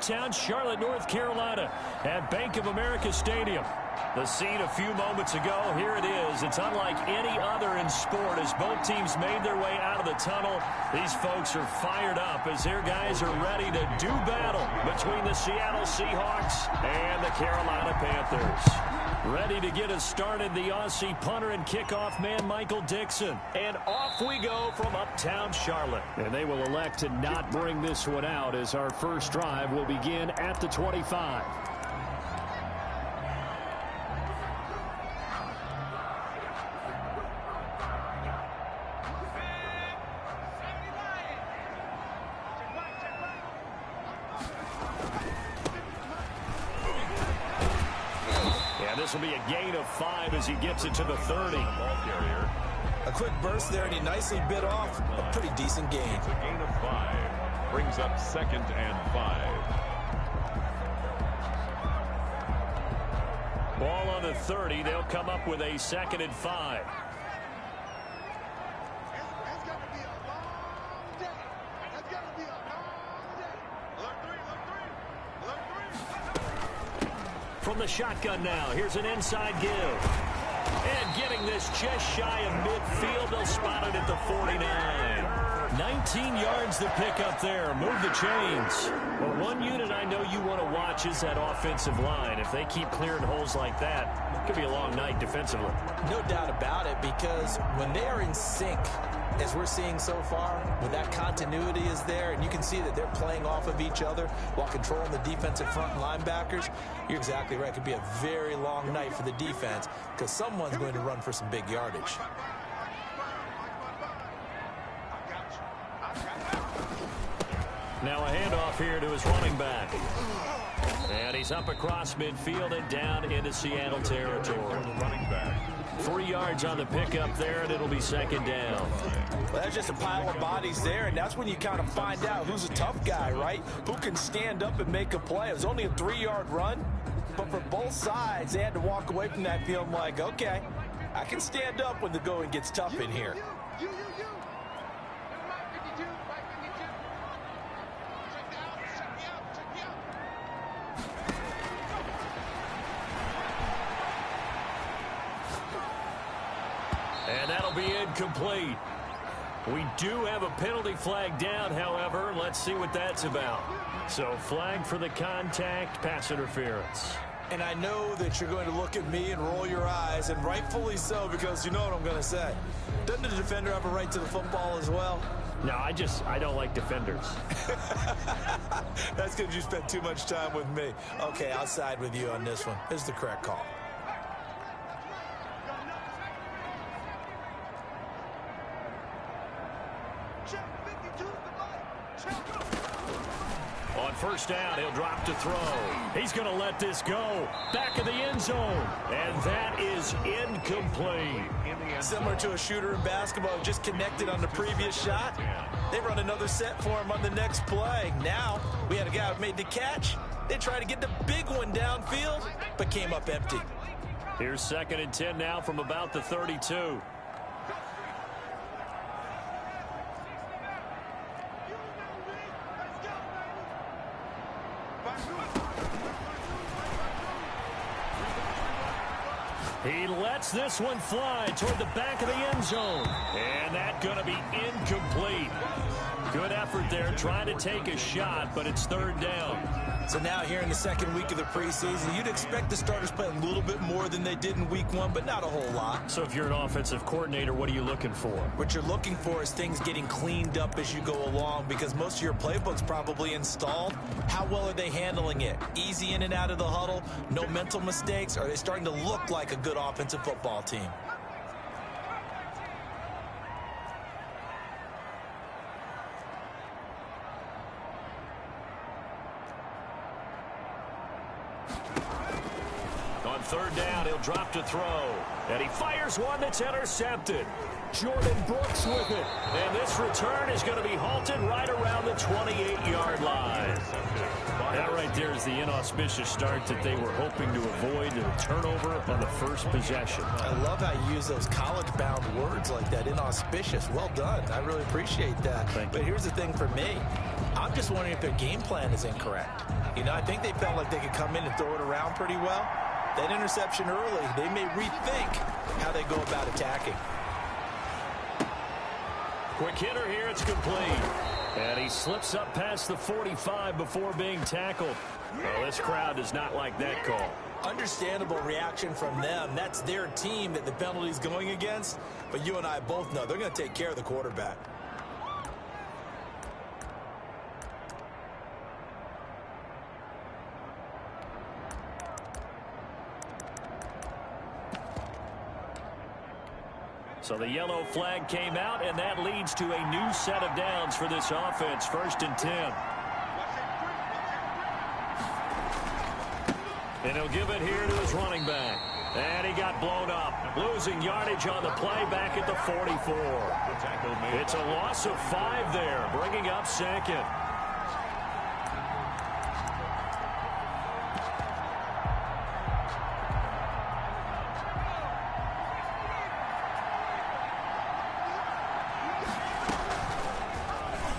uptown Charlotte, North Carolina at Bank of America Stadium. The scene a few moments ago, here it is. It's unlike any other in sport as both teams made their way out of the tunnel. These folks are fired up as their guys are ready to do battle between the Seattle Seahawks and the Carolina Panthers. Ready to get us started, the Aussie punter and kickoff man, Michael Dixon. And off we go from uptown Charlotte. And they will elect to not bring this one out as our first drive will begin at the 25. This will be a gain of 5 as he gets it to the 30. Ball carrier. A quick burst there, and he nicely bit off a pretty decent gain. It's a gain of 5. Brings up 2nd and 5. Ball on the 30. They'll come up with a 2nd and 5. From the shotgun now, here's an inside give. And getting this just shy of midfield, they'll spot it at the 49. 19 yards to pick up there. Move the chains. Well, one unit I know you want to watch is that offensive line. If they keep clearing holes like that, it could be a long night defensively. No doubt about it, because when they are in sync, as we're seeing so far, when that continuity is there and you can see that they're playing off of each other while controlling the defensive front linebackers, you're exactly right. It could be a very long night for the defense because someone's going to run for some big yardage. Now a handoff here to his running back. And he's up across midfield and down into Seattle territory. Running back. 3 yards on the pickup there, and it'll be 2nd down. Well, that's just a pile of bodies there, and that's when you kind of find out who's a tough guy, right? Who can stand up and make a play. It was only a 3-yard run, but for both sides, they had to walk away from that feeling like, okay, I can stand up when the going gets tough in here. And that'll be incomplete. We do have a penalty flag down, however. Let's see what that's about. So flag for the contact, pass interference. And I know that you're going to look at me and roll your eyes, and rightfully so, because you know what I'm going to say. Doesn't the defender have a right to the football as well? No, I don't like defenders. That's because you spent too much time with me. Okay, I'll side with you on this one. This is the correct call. On first down, he'll drop to throw. He's going to let this go. Back of the end zone. And that is incomplete. Similar to a shooter in basketball who just connected on the previous shot. They run another set for him on the next play. Now, we had a guy who made the catch. They tried to get the big one downfield, but came up empty. Here's 2nd and 10 now from about the 32. He lets this one fly toward the back of the end zone. And that's going to be incomplete. Good effort there trying to take a shot, but it's 3rd down. So now here in the 2nd week of the preseason, you'd expect the starters play a little bit more than they did in week 1, but not a whole lot. So if you're an offensive coordinator, what are you looking for? What you're looking for is things getting cleaned up as you go along, because most of your playbook's probably installed. How well are they handling it? Easy in and out of the huddle? No mental mistakes? Are they starting to look like a good offensive football team? On 3rd down, he'll drop to throw. And he fires one that's intercepted. Jordan Brooks with it. And this return is going to be halted right around the 28-yard line. That right there is the inauspicious start that they were hoping to avoid, the turnover on the first possession. I love how you use those college-bound words like that, inauspicious. Well done. I really appreciate that. Thank you. But here's the thing for me. I'm I'm just wondering if their game plan is incorrect. You know, I think they felt like they could come in and throw it around pretty well. That interception early, they may rethink how they go about attacking. Quick hitter here, it's complete. And he slips up past the 45 before being tackled. Well, this crowd does not like that call. Understandable reaction from them. That's their team that the penalty's going against. But you and I both know they're going to take care of the quarterback. So the yellow flag came out, and that leads to a new set of downs for this offense. 1st and 10. And he'll give it here to his running back. And he got blown up. Losing yardage on the play back at the 44. It's a loss of 5 there, bringing up 2nd.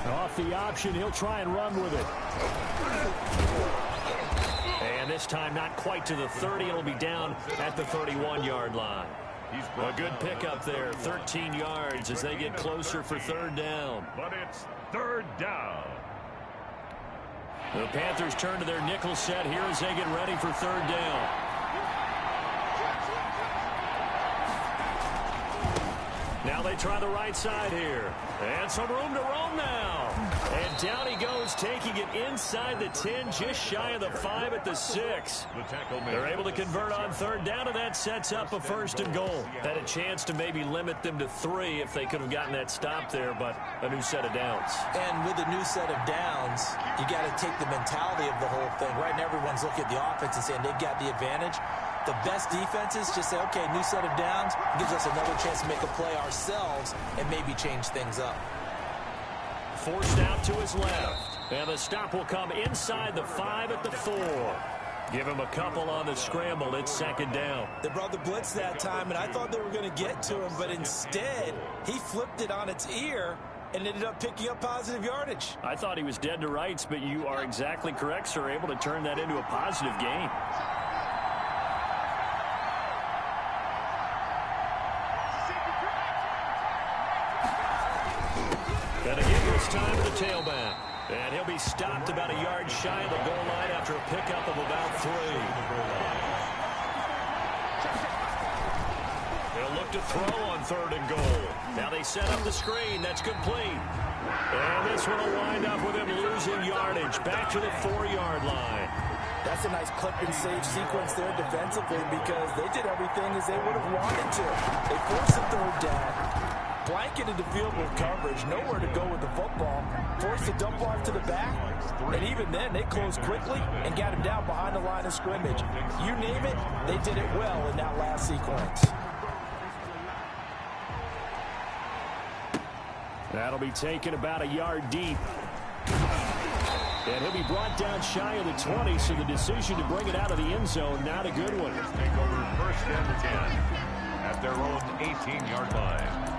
Off the option, he'll try and run with it. And this time not quite to the 30. It'll be down at the 31-yard line. A good pickup there, 13 yards as they get closer for 3rd down. But it's 3rd down. The Panthers turn to their nickel set here as they get ready for 3rd down. Now they try the right side here. And some room to roam now. And down he goes, taking it inside the 10, just shy of the 5 at the 6. They're able to convert on 3rd down, and that sets up a 1st and goal. Had a chance to maybe limit them to 3 if they could have gotten that stop there, but a new set of downs. And with a new set of downs, you got to take the mentality of the whole thing. Right now, everyone's looking at the offense and saying they've got the advantage. The best defenses just say, okay, new set of downs, gives us another chance to make a play ourselves and maybe change things up. Forced out to his left. And the stop will come inside the 5 at the 4. Give him a couple on the scramble. It's 2nd down. They brought the blitz that time, and I thought they were going to get to him, but instead, he flipped it on its ear and ended up picking up positive yardage. I thought he was dead to rights, but you are exactly correct, sir. Able to turn that into a positive gain. And again, this time to the tailback. And he'll be stopped about a yard shy of the goal line after a pickup of about 3. He'll look to throw on 3rd and goal. Now they set up the screen. That's complete. And this one will wind up with him losing yardage back to the 4-yard line. That's a nice clip and save sequence there defensively because they did everything as they would have wanted to. They forced the 3rd down. Blanketed the field with coverage, nowhere to go with the football, forced to dump off to the back, and even then they closed quickly and got him down behind the line of scrimmage. You name it, they did it well in that last sequence. That'll be taken about a yard deep. And he'll be brought down shy of the 20, so the decision to bring it out of the end zone, not a good one. Take over 1st and 10 at their own 18-yard line.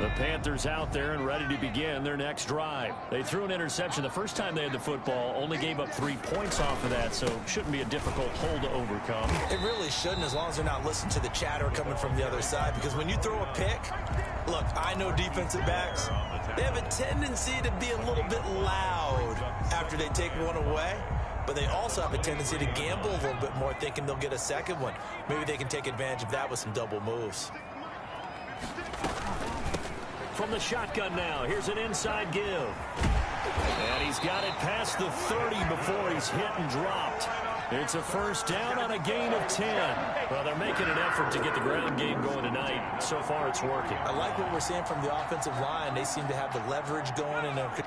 The Panthers out there and ready to begin their next drive. They threw an interception the first time they had the football, only gave up 3 points off of that, so shouldn't be a difficult hole to overcome. It really shouldn't, as long as they're not listening to the chatter coming from the other side, because when you throw a pick, look, I know defensive backs, they have a tendency to be a little bit loud after they take one away, but they also have a tendency to gamble a little bit more, thinking they'll get a second one. Maybe they can take advantage of that with some double moves. From the shotgun now, here's an inside give. And he's got it past the 30 before he's hit and dropped. It's a 1st down on a gain of 10. Well, they're making an effort to get the ground game going tonight. So far, it's working. I like what we're seeing from the offensive line. They seem to have the leverage going and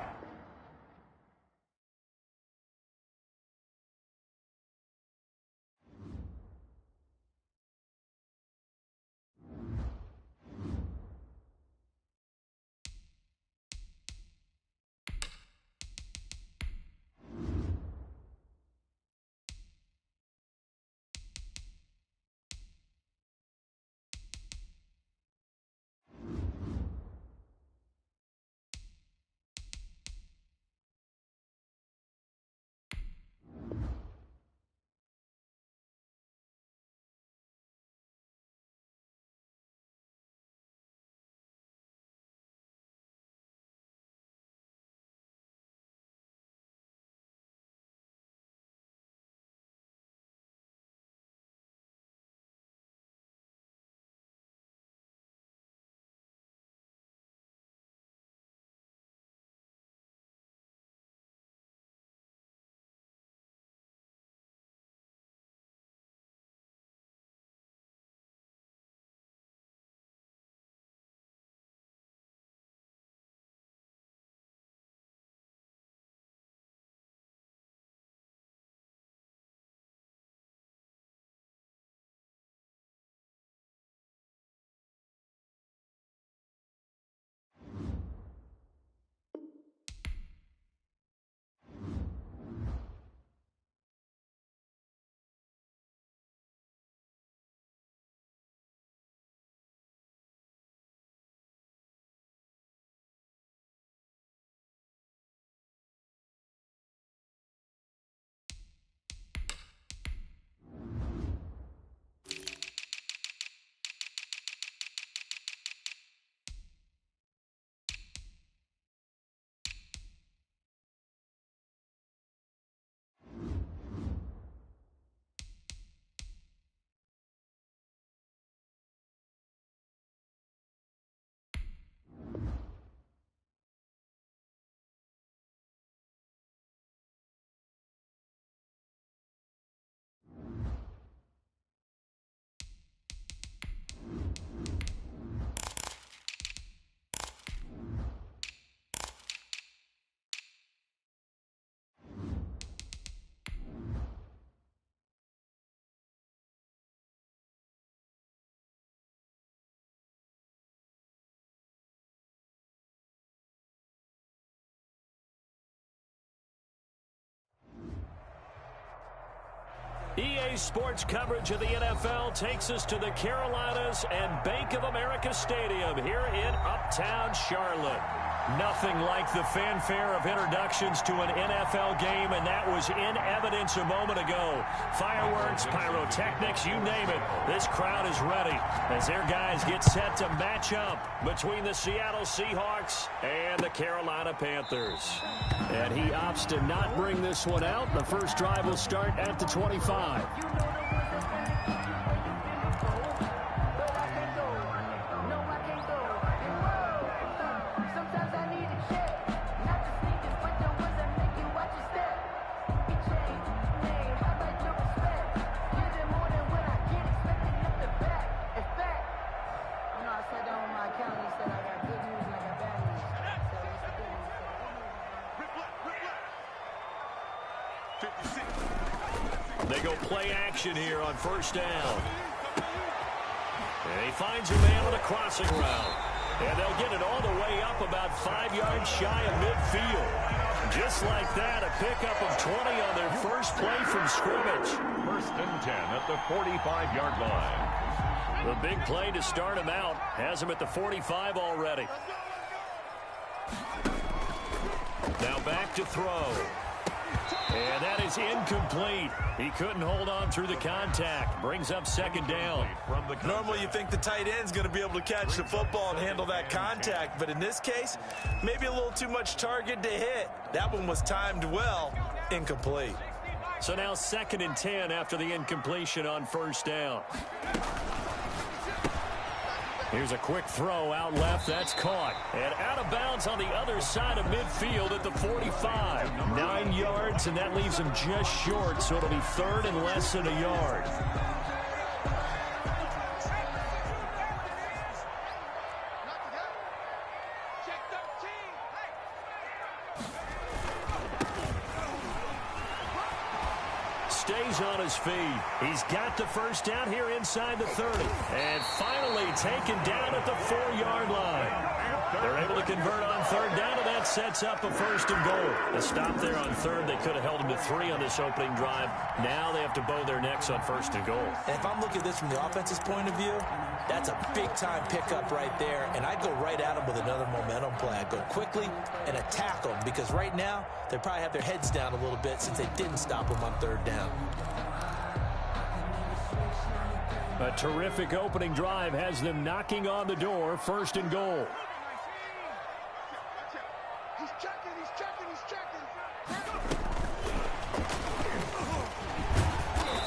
EA Sports coverage of the NFL takes us to the Carolinas and Bank of America Stadium here in Uptown Charlotte. Nothing like the fanfare of introductions to an NFL game, and that was in evidence a moment ago. Fireworks, pyrotechnics, you name it. This crowd is ready as their guys get set to match up between the Seattle Seahawks and the Carolina Panthers. And he opts to not bring this one out. The first drive will start at the 25. They go play action here on first down. And he finds a man on a crossing route. And they'll get it all the way up about 5 yards shy of midfield. Just like that, a pickup of 20 on their first play from scrimmage. First and 10 at the 45-yard line. The big play to start him out has him at the 45 already. Now back to throw. And that is incomplete. He couldn't hold on through the contact. Brings up second down. Normally you think the tight end's going to be able to catch the football and handle that contact. But in this case, maybe a little too much target to hit. That one was timed well. Incomplete. So now second and 10 after the incompletion on first down. Here's a quick throw out left. That's caught. And out of bounds on the other side of midfield at the 45. 9 yards, and that leaves him just short, so it'll be third and less than a yard. Stays on his feet. He's got the first down here inside the 30. And finally taken down at the 4-yard line. They're able to convert on third down, and that sets up a first and goal. A stop there on third. They could have held him to 3 on this opening drive. Now they have to bow their necks on first and goal. And if I'm looking at this from the offense's point of view, that's a big-time pickup right there. And I'd go right at him with another momentum play. I'd go quickly and attack them, because right now they probably have their heads down a little bit since they didn't stop him on third down. A terrific opening drive has them knocking on the door. First and goal. He's checking.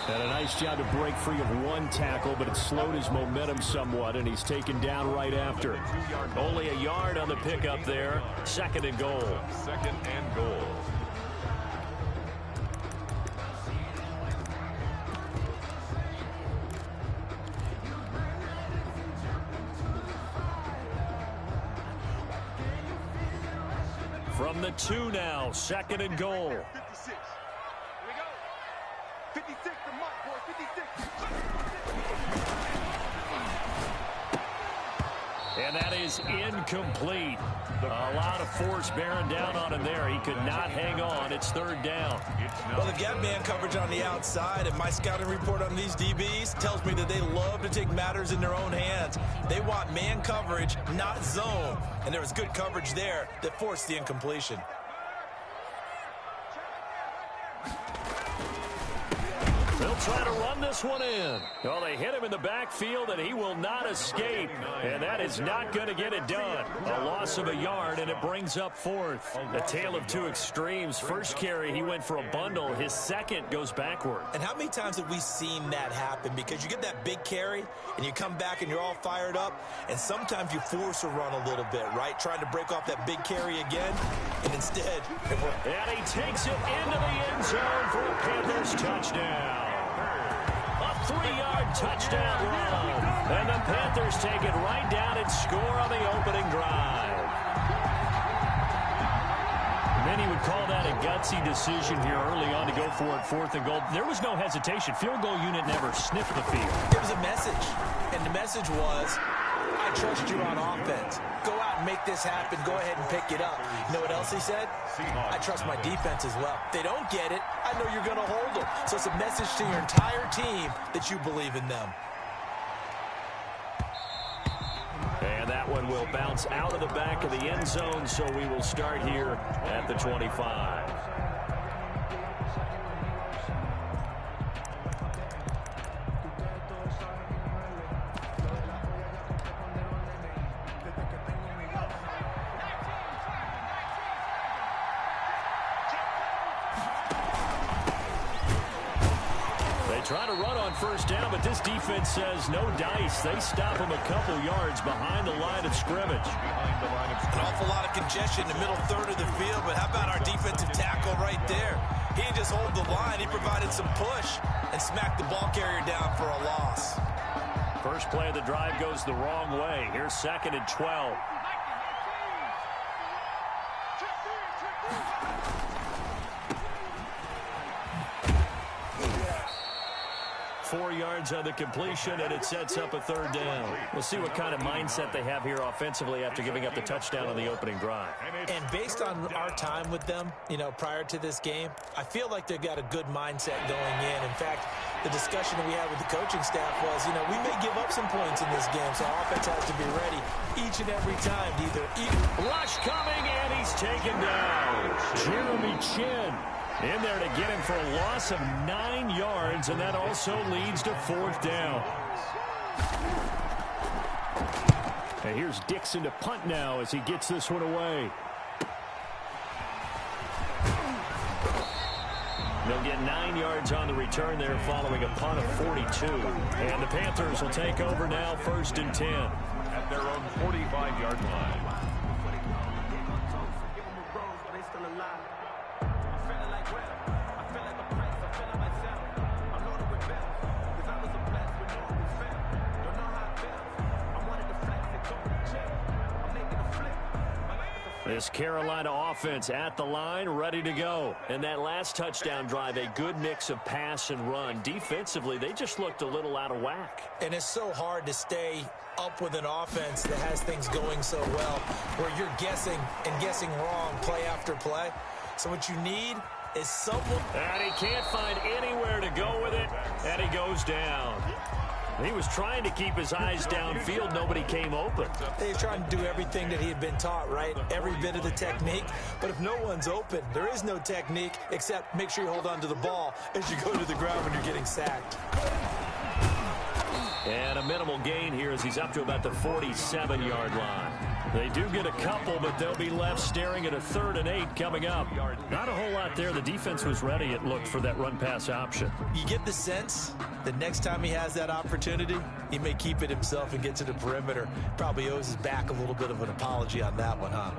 And a nice job to break free of one tackle, but it slowed his momentum somewhat, and he's taken down right after. Only a yard on the pickup there. Second and goal. Second and goal. From the 2 now, second and goal. 56. Here we go. 56 to Mike, boy. 56. And that is incomplete. A lot of force bearing down on him there. He could not hang on. It's third down. Well, they've got man coverage on the outside, and my scouting report on these DBs tells me that they love to take matters in their own hands. They want man coverage, not zone. And there was good coverage there that forced the incompletion. They'll try to run this one in. Well, they hit him in the backfield, and he will not escape. And that is not going to get it done. A loss of a yard, and it brings up fourth. A tale of two extremes. First carry, he went for a bundle. His second goes backward. And how many times have we seen that happen? Because you get that big carry, and you come back, and you're all fired up, and sometimes you force a run a little bit, right? Trying to break off that big carry again, and instead... And he takes it into the end zone for a Panthers touchdown. A 3-yard touchdown run. And the Panthers take it right down and score on the opening drive. Many would call that a gutsy decision here early on to go for it, fourth and goal. There was no hesitation. Field goal unit never sniffed the field. There was a message, and the message was, I I trust you on offense. Go out and make this happen. Go ahead and pick it up. You know what else he said? I trust my defense as well. If they don't get it, I know you're going to hold them. So it's a message to your entire team that you believe in them. And that one will bounce out of the back of the end zone, so we will start here at the 25. Try to run on first down, but this defense says no dice. They stop him a couple yards behind the line of scrimmage. An awful lot of congestion in the middle third of the field, but how about our defensive tackle right there? He didn't just hold the line. He provided some push and smacked the ball carrier down for a loss. First play of the drive goes the wrong way. Here's 2nd and 12. 4 yards on the completion, and it sets up a third down. We'll see what kind of mindset they have here offensively after giving up the touchdown on the opening drive. And based on our time with them, prior to this game, I feel like they've got a good mindset going in. In fact, the discussion that we had with the coaching staff was, we may give up some points in this game, so our offense has to be ready each and every time to either eat. Rush coming, and he's taken down. Jeremy Chin in there to get him for a loss of 9 yards, and that also leads to 4th down. And here's Dixon to punt now as he gets this one away. They'll get 9 yards on the return there following a punt of 42. And the Panthers will take over now, 1st and 10. At their own 45-yard line. This Carolina offense at the line, ready to go. And that last touchdown drive, a good mix of pass and run. Defensively, they just looked a little out of whack. And it's so hard to stay up with an offense that has things going so well, where you're guessing and guessing wrong play after play. So what you need is someone. And he can't find anywhere to go with it, and he goes down. He was trying to keep his eyes downfield. Nobody came open. He's trying to do everything that he had been taught, right? Every bit of the technique. But if no one's open, there is no technique except make sure you hold on to the ball as you go to the ground when you're getting sacked. And a minimal gain here as he's up to about the 47-yard line. They do get a couple, but they'll be left staring at a 3rd and 8 coming up. Not a whole lot there. The defense was ready, it looked, for that run-pass option. You get the sense that next time he has that opportunity, he may keep it himself and get to the perimeter. Probably owes his back a little bit of an apology on that one, huh?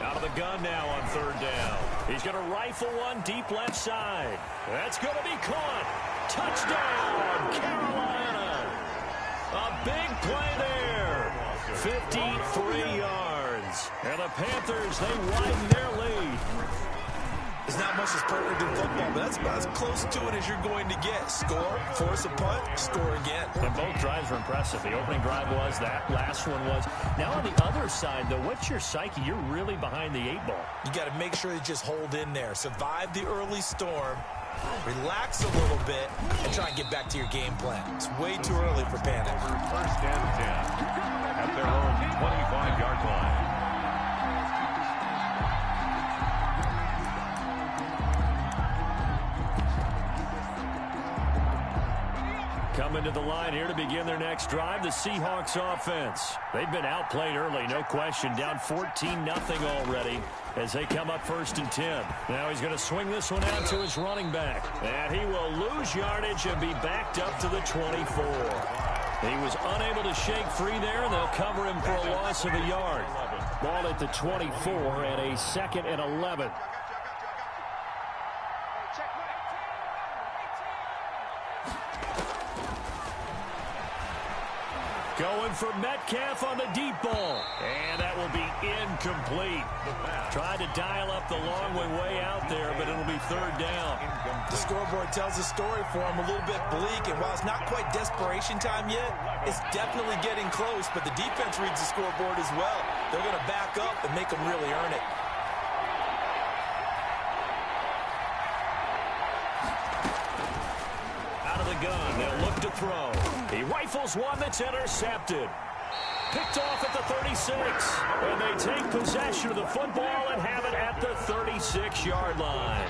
Out of the gun now on 3rd down. He's going to rifle one deep left side. That's going to be caught. Touchdown, Carolina. A big play there. 53 yards. And the Panthers, they widen their lead. There's not much that's perfect in football, but that's about as close to it as you're going to get. Score, force a punt, score again. And both drives were impressive. The opening drive was, that last one was. Now on the other side, though, what's your psyche? You're really behind the 8 ball. You got to make sure you just hold in there. Survive the early storm, relax a little bit, and try and get back to your game plan. It's way too early for panic. 1st and 10 at their own 25-yard line. Coming to the line here to begin their next drive, the Seahawks offense. They've been outplayed early, no question. Down 14-0 already as they come up 1st and 10. Now he's going to swing this one out to his running back. And he will lose yardage and be backed up to the 24. He was unable to shake free there, and they'll cover him for a loss of a yard. Ball at the 24 and a 2nd and 11. Going for Metcalf on the deep ball. And that will be incomplete. Tried to dial up the long way out there, but it'll be third down. The scoreboard tells a story for him, a little bit bleak, and while it's not quite desperation time yet, it's definitely getting close, but the defense reads the scoreboard as well. They're going to back up and make them really earn it. Out of the gun, they'll look to throw. He rifles one that's intercepted. Picked off at the 36. And they take possession of the football and have it at the 36-yard line.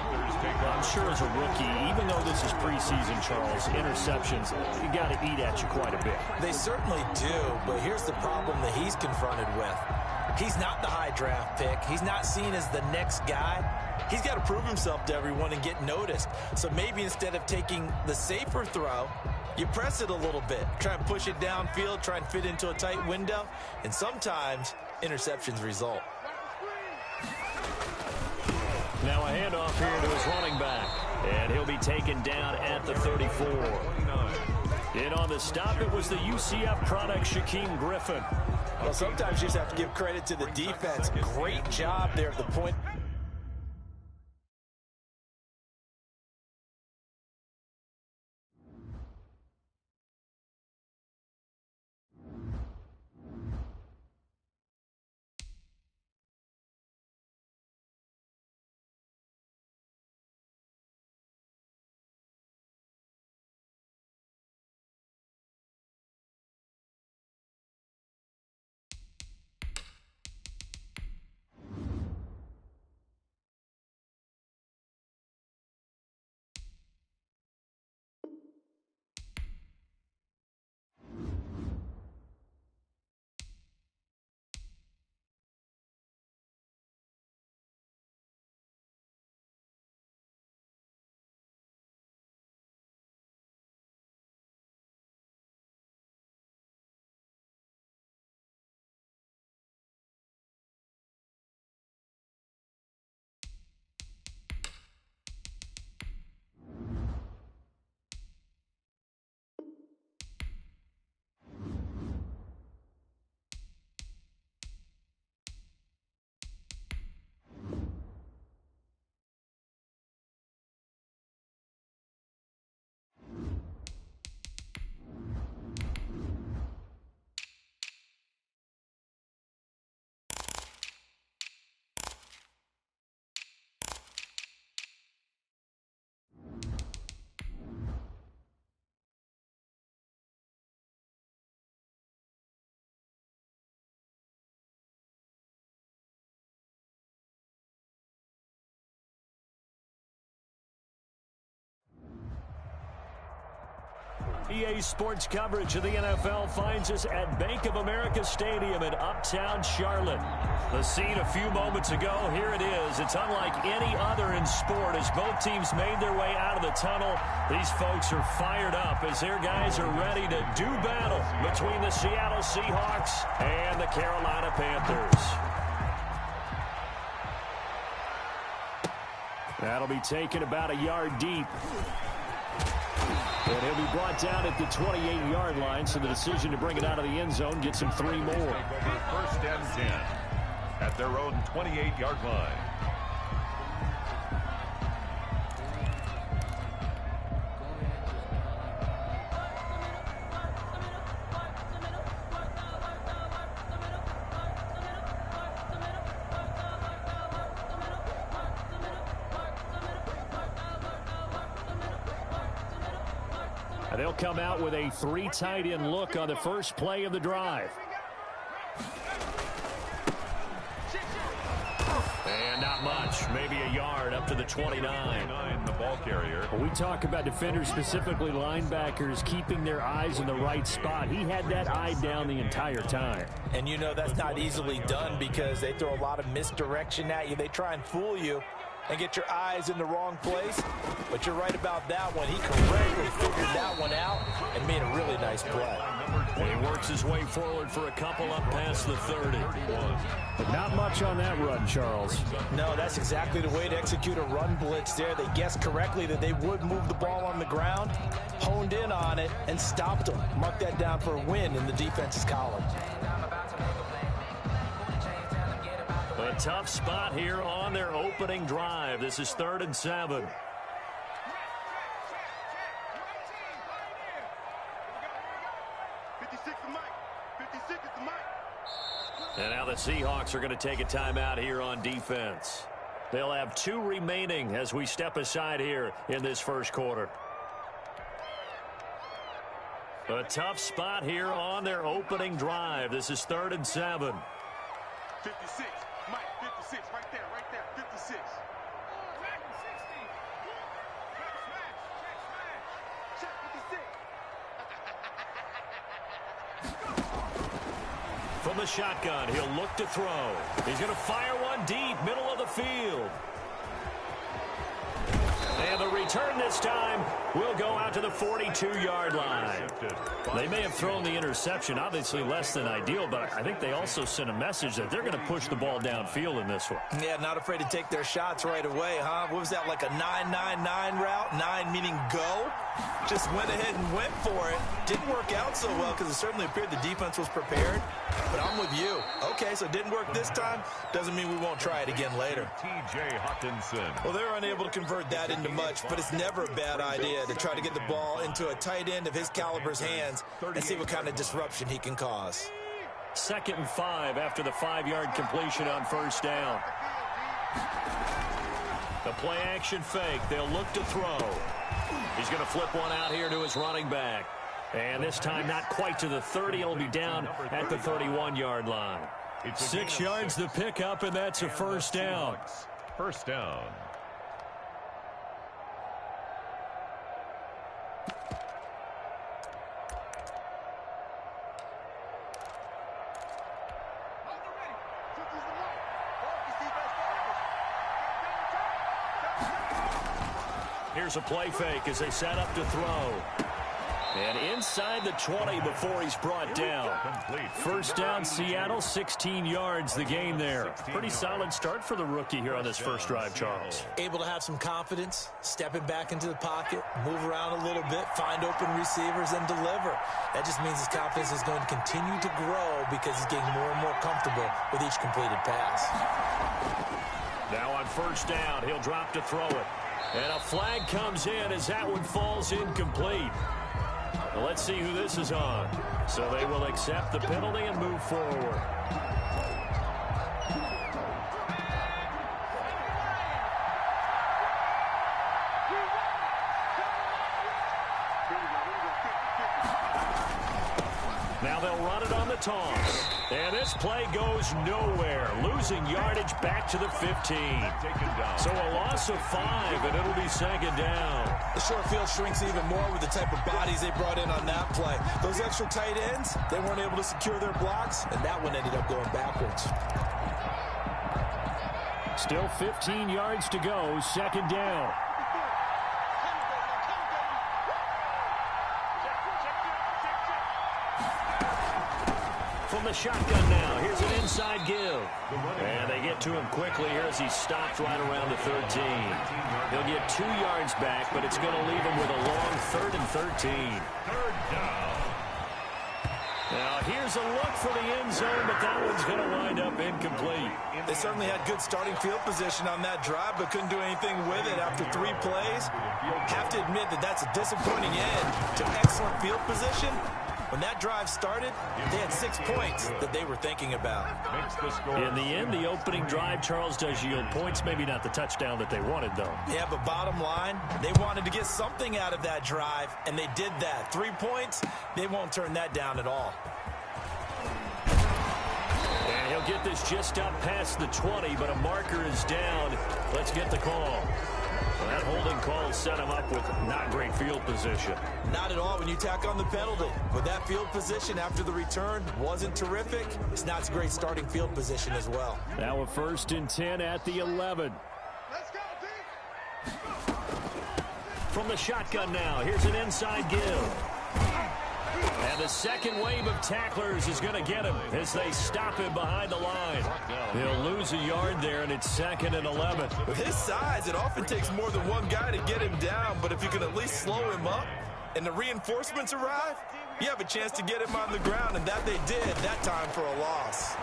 I'm sure as a rookie, even though this is preseason, Charles, interceptions, you got to eat at you quite a bit. They certainly do, but here's the problem that he's confronted with. He's not the high draft pick. He's not seen as the next guy. He's got to prove himself to everyone and get noticed. So maybe instead of taking the safer throw, you press it a little bit. Try and push it downfield, try and fit into a tight window, and sometimes interceptions result. Now a handoff here to his running back, and he'll be taken down at the 34. In on the stop, it was the UCF product, Shaquem Griffin. Well, sometimes you just have to give credit to the defense. Great job there at the point. EA Sports coverage of the NFL finds us at Bank of America Stadium in Uptown Charlotte. The scene a few moments ago, here it is. It's unlike any other in sport as both teams made their way out of the tunnel. These folks are fired up as their guys are ready to do battle between the Seattle Seahawks and the Carolina Panthers. That'll be taken about a yard deep. And he'll be brought down at the 28-yard line, so the decision to bring it out of the end zone gets him 3 more. First and 10 at their own 28-yard line. They'll come out with a 3 tight end look on the first play of the drive. And not much, maybe a yard up to the 29. The ball carrier. We talk about defenders, specifically linebackers, keeping their eyes in the right spot. He had that eye down the entire time. And you know that's not easily done because they throw a lot of misdirection at you. They try and fool you. and get your eyes in the wrong place. But you're right about that one. He correctly figured that one out and made a really nice play. And he works his way forward for a couple up past the 30. But not much on that run, Charles. No, that's exactly the way to execute a run blitz there. They guessed correctly that they would move the ball on the ground, honed in on it, and stopped them. Mark that down for a win in the defense's column. A tough spot here on their opening drive. This is 3rd and 7. And now the Seahawks are going to take a timeout here on defense. They'll have 2 remaining as we step aside here in this first quarter. A tough spot here on their opening drive. This is 3rd and 7. 56, Mike, 56, right there, 56. Check 56. From the shotgun, he'll look to throw. He's going to fire one deep, middle of the field. And the return this time will go out to the 42-yard line. They may have thrown the interception, obviously less than ideal, but I think they also sent a message that they're going to push the ball downfield in this one. Yeah, not afraid to take their shots right away, huh? What was that, like a 9-9-9 route? 9 meaning go? Just went ahead and went for it. Didn't work out so well because it certainly appeared the defense was prepared. But I'm with you. Okay, so it didn't work this time. Doesn't mean we won't try it again later. T.J. Hawkinson. Well, they're unable to convert that into much, but it's never a bad idea to try to get the ball into a tight end of his caliber's hands and see what kind of disruption he can cause. 2nd and 5 after the 5-yard completion on 1st down. The play action fake. They'll look to throw. He's going to flip one out here to his running back. And this time not quite to the 30. It'll be down at the 31-yard line. 6 yards the pickup, and that's a 1st down. 1st down. Here's a play fake as they set up to throw. And inside the 20 before he's brought down. 1st down, Seattle, 16 yards the gain there. Pretty solid start for the rookie here on this first drive, Charles. Able to have some confidence, stepping back into the pocket, move around a little bit, find open receivers, and deliver. That just means his confidence is going to continue to grow because he's getting more and more comfortable with each completed pass. Now on 1st down, he'll drop to throw it. And a flag comes in as that one falls incomplete. Well, let's see who this is on. So they will accept the penalty and move forward. Now they'll run it on the toss. And this play goes nowhere. Losing yardage back to the 15. So a loss of 5, and it'll be 2nd down. The short field shrinks even more with the type of bodies they brought in on that play. Those extra tight ends, they weren't able to secure their blocks, and that one ended up going backwards. Still 15 yards to go, 2nd down. From the shotgun now, here's an inside give. And they get to him quickly here as he's stopped right around the 13. He'll get 2 yards back, but it's going to leave him with a long 3rd and 13. 3rd down. Now here's a look for the end zone, but that one's going to wind up incomplete. They certainly had good starting field position on that drive, but couldn't do anything with it after 3 plays. Have to admit that that's a disappointing end to excellent field position. When that drive started, they had 6 points that they were thinking about. In the end, the opening drive, Charles, does yield points. Maybe not the touchdown that they wanted, though. Yeah, but bottom line, they wanted to get something out of that drive, and they did that. 3 points, they won't turn that down at all. And he'll get this just up past the 20, but a marker is down. Let's get the call. Well, that holding call set him up with not great field position. Not at all when you tack on the penalty. But that field position after the return wasn't terrific. It's not a great starting field position as well. Now a 1st and 10 at the 11. Let's go, from the shotgun now. Here's an inside give. And the second wave of tacklers is going to get him as they stop him behind the line. He'll lose a yard there, and it's 2nd and 11. With his size, it often takes more than one guy to get him down, but if you can at least slow him up and the reinforcements arrive, you have a chance to get him on the ground, and that they did that time for a loss.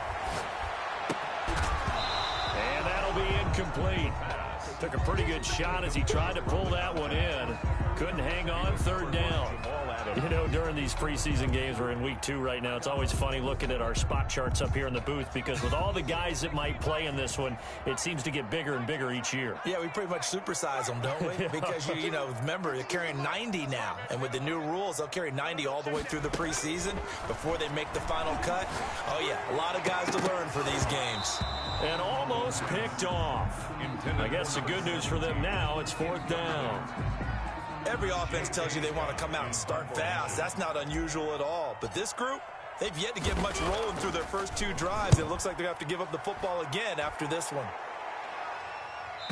And that'll be incomplete. Took a pretty good shot as he tried to pull that one in. Couldn't hang on, 3rd down. You know, during these preseason games, we're in week 2 right now. It's always funny looking at our spot charts up here in the booth because with all the guys that might play in this one, it seems to get bigger and bigger each year. Yeah, we pretty much supersize them, don't we? Because, you know, remember, they're carrying 90 now. And with the new rules, they'll carry 90 all the way through the preseason before they make the final cut. Oh, yeah, a lot of guys to learn for these games. And almost picked off. I guess the good news for them now, it's 4th down. Every offense tells you they want to come out and start fast. That's not unusual at all. But this group, they've yet to get much rolling through their first 2 drives. It looks like they have to give up the football again after this one.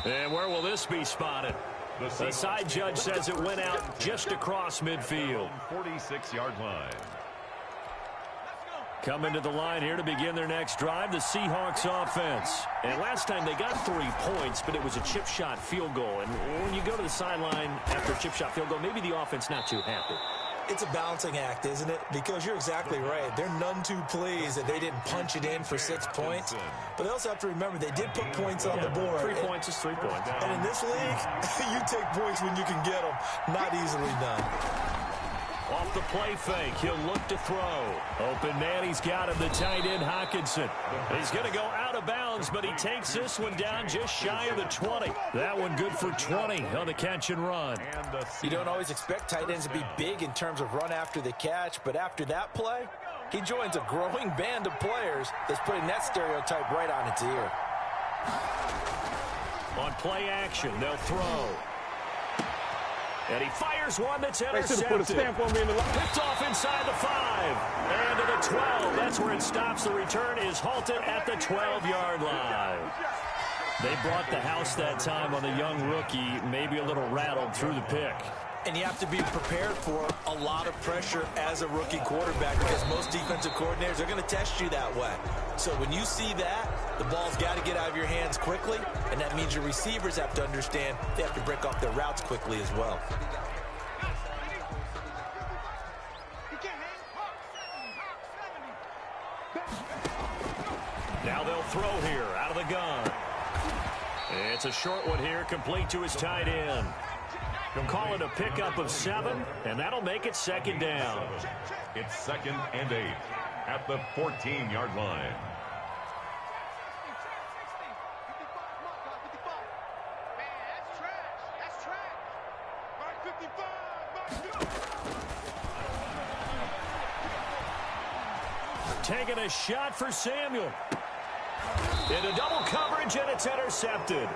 And where will this be spotted? The side judge says it went out just across midfield. 46-yard line. Coming to the line here to begin their next drive, the Seahawks offense. And last time they got 3 points, but it was a chip shot field goal. And when you go to the sideline after a chip shot field goal, maybe the offense not too happy. It's a balancing act, isn't it? Because you're exactly right. They're none too pleased that they didn't punch it in for 6 points. But they also have to remember they did put points on the board. 3 points is 3 points. And in this league, you take points when you can get them. Not easily done. Off the play fake, he'll look to throw. Open man, he's got him, the tight end, Hockenson. He's going to go out of bounds, but he takes this one down just shy of the 20. That one good for 20 on the catch and run. You don't always expect tight ends to be big in terms of run after the catch, but after that play, he joins a growing band of players that's putting that stereotype right on its ear. On play action, they'll throw. And he fires one that's intercepted. Put a stamp on me in the line. Picked off inside the 5. And to the 12. That's where it stops. The return is halted at the 12-yard line. They brought the house that time on the young rookie, maybe a little rattled through the pick. And you have to be prepared for a lot of pressure as a rookie quarterback because most defensive coordinators are going to test you that way. So when you see that, the ball's got to get out of your hands quickly, and that means your receivers have to understand they have to break off their routes quickly as well. Now they'll throw here out of the gun. It's a short one here, complete to his tight end. They'll call it a pickup of 7, and that'll make it 2nd down. It's 2nd and 8 at the 14-yard line. Taking a shot for Samuel. Into double coverage, and it's intercepted.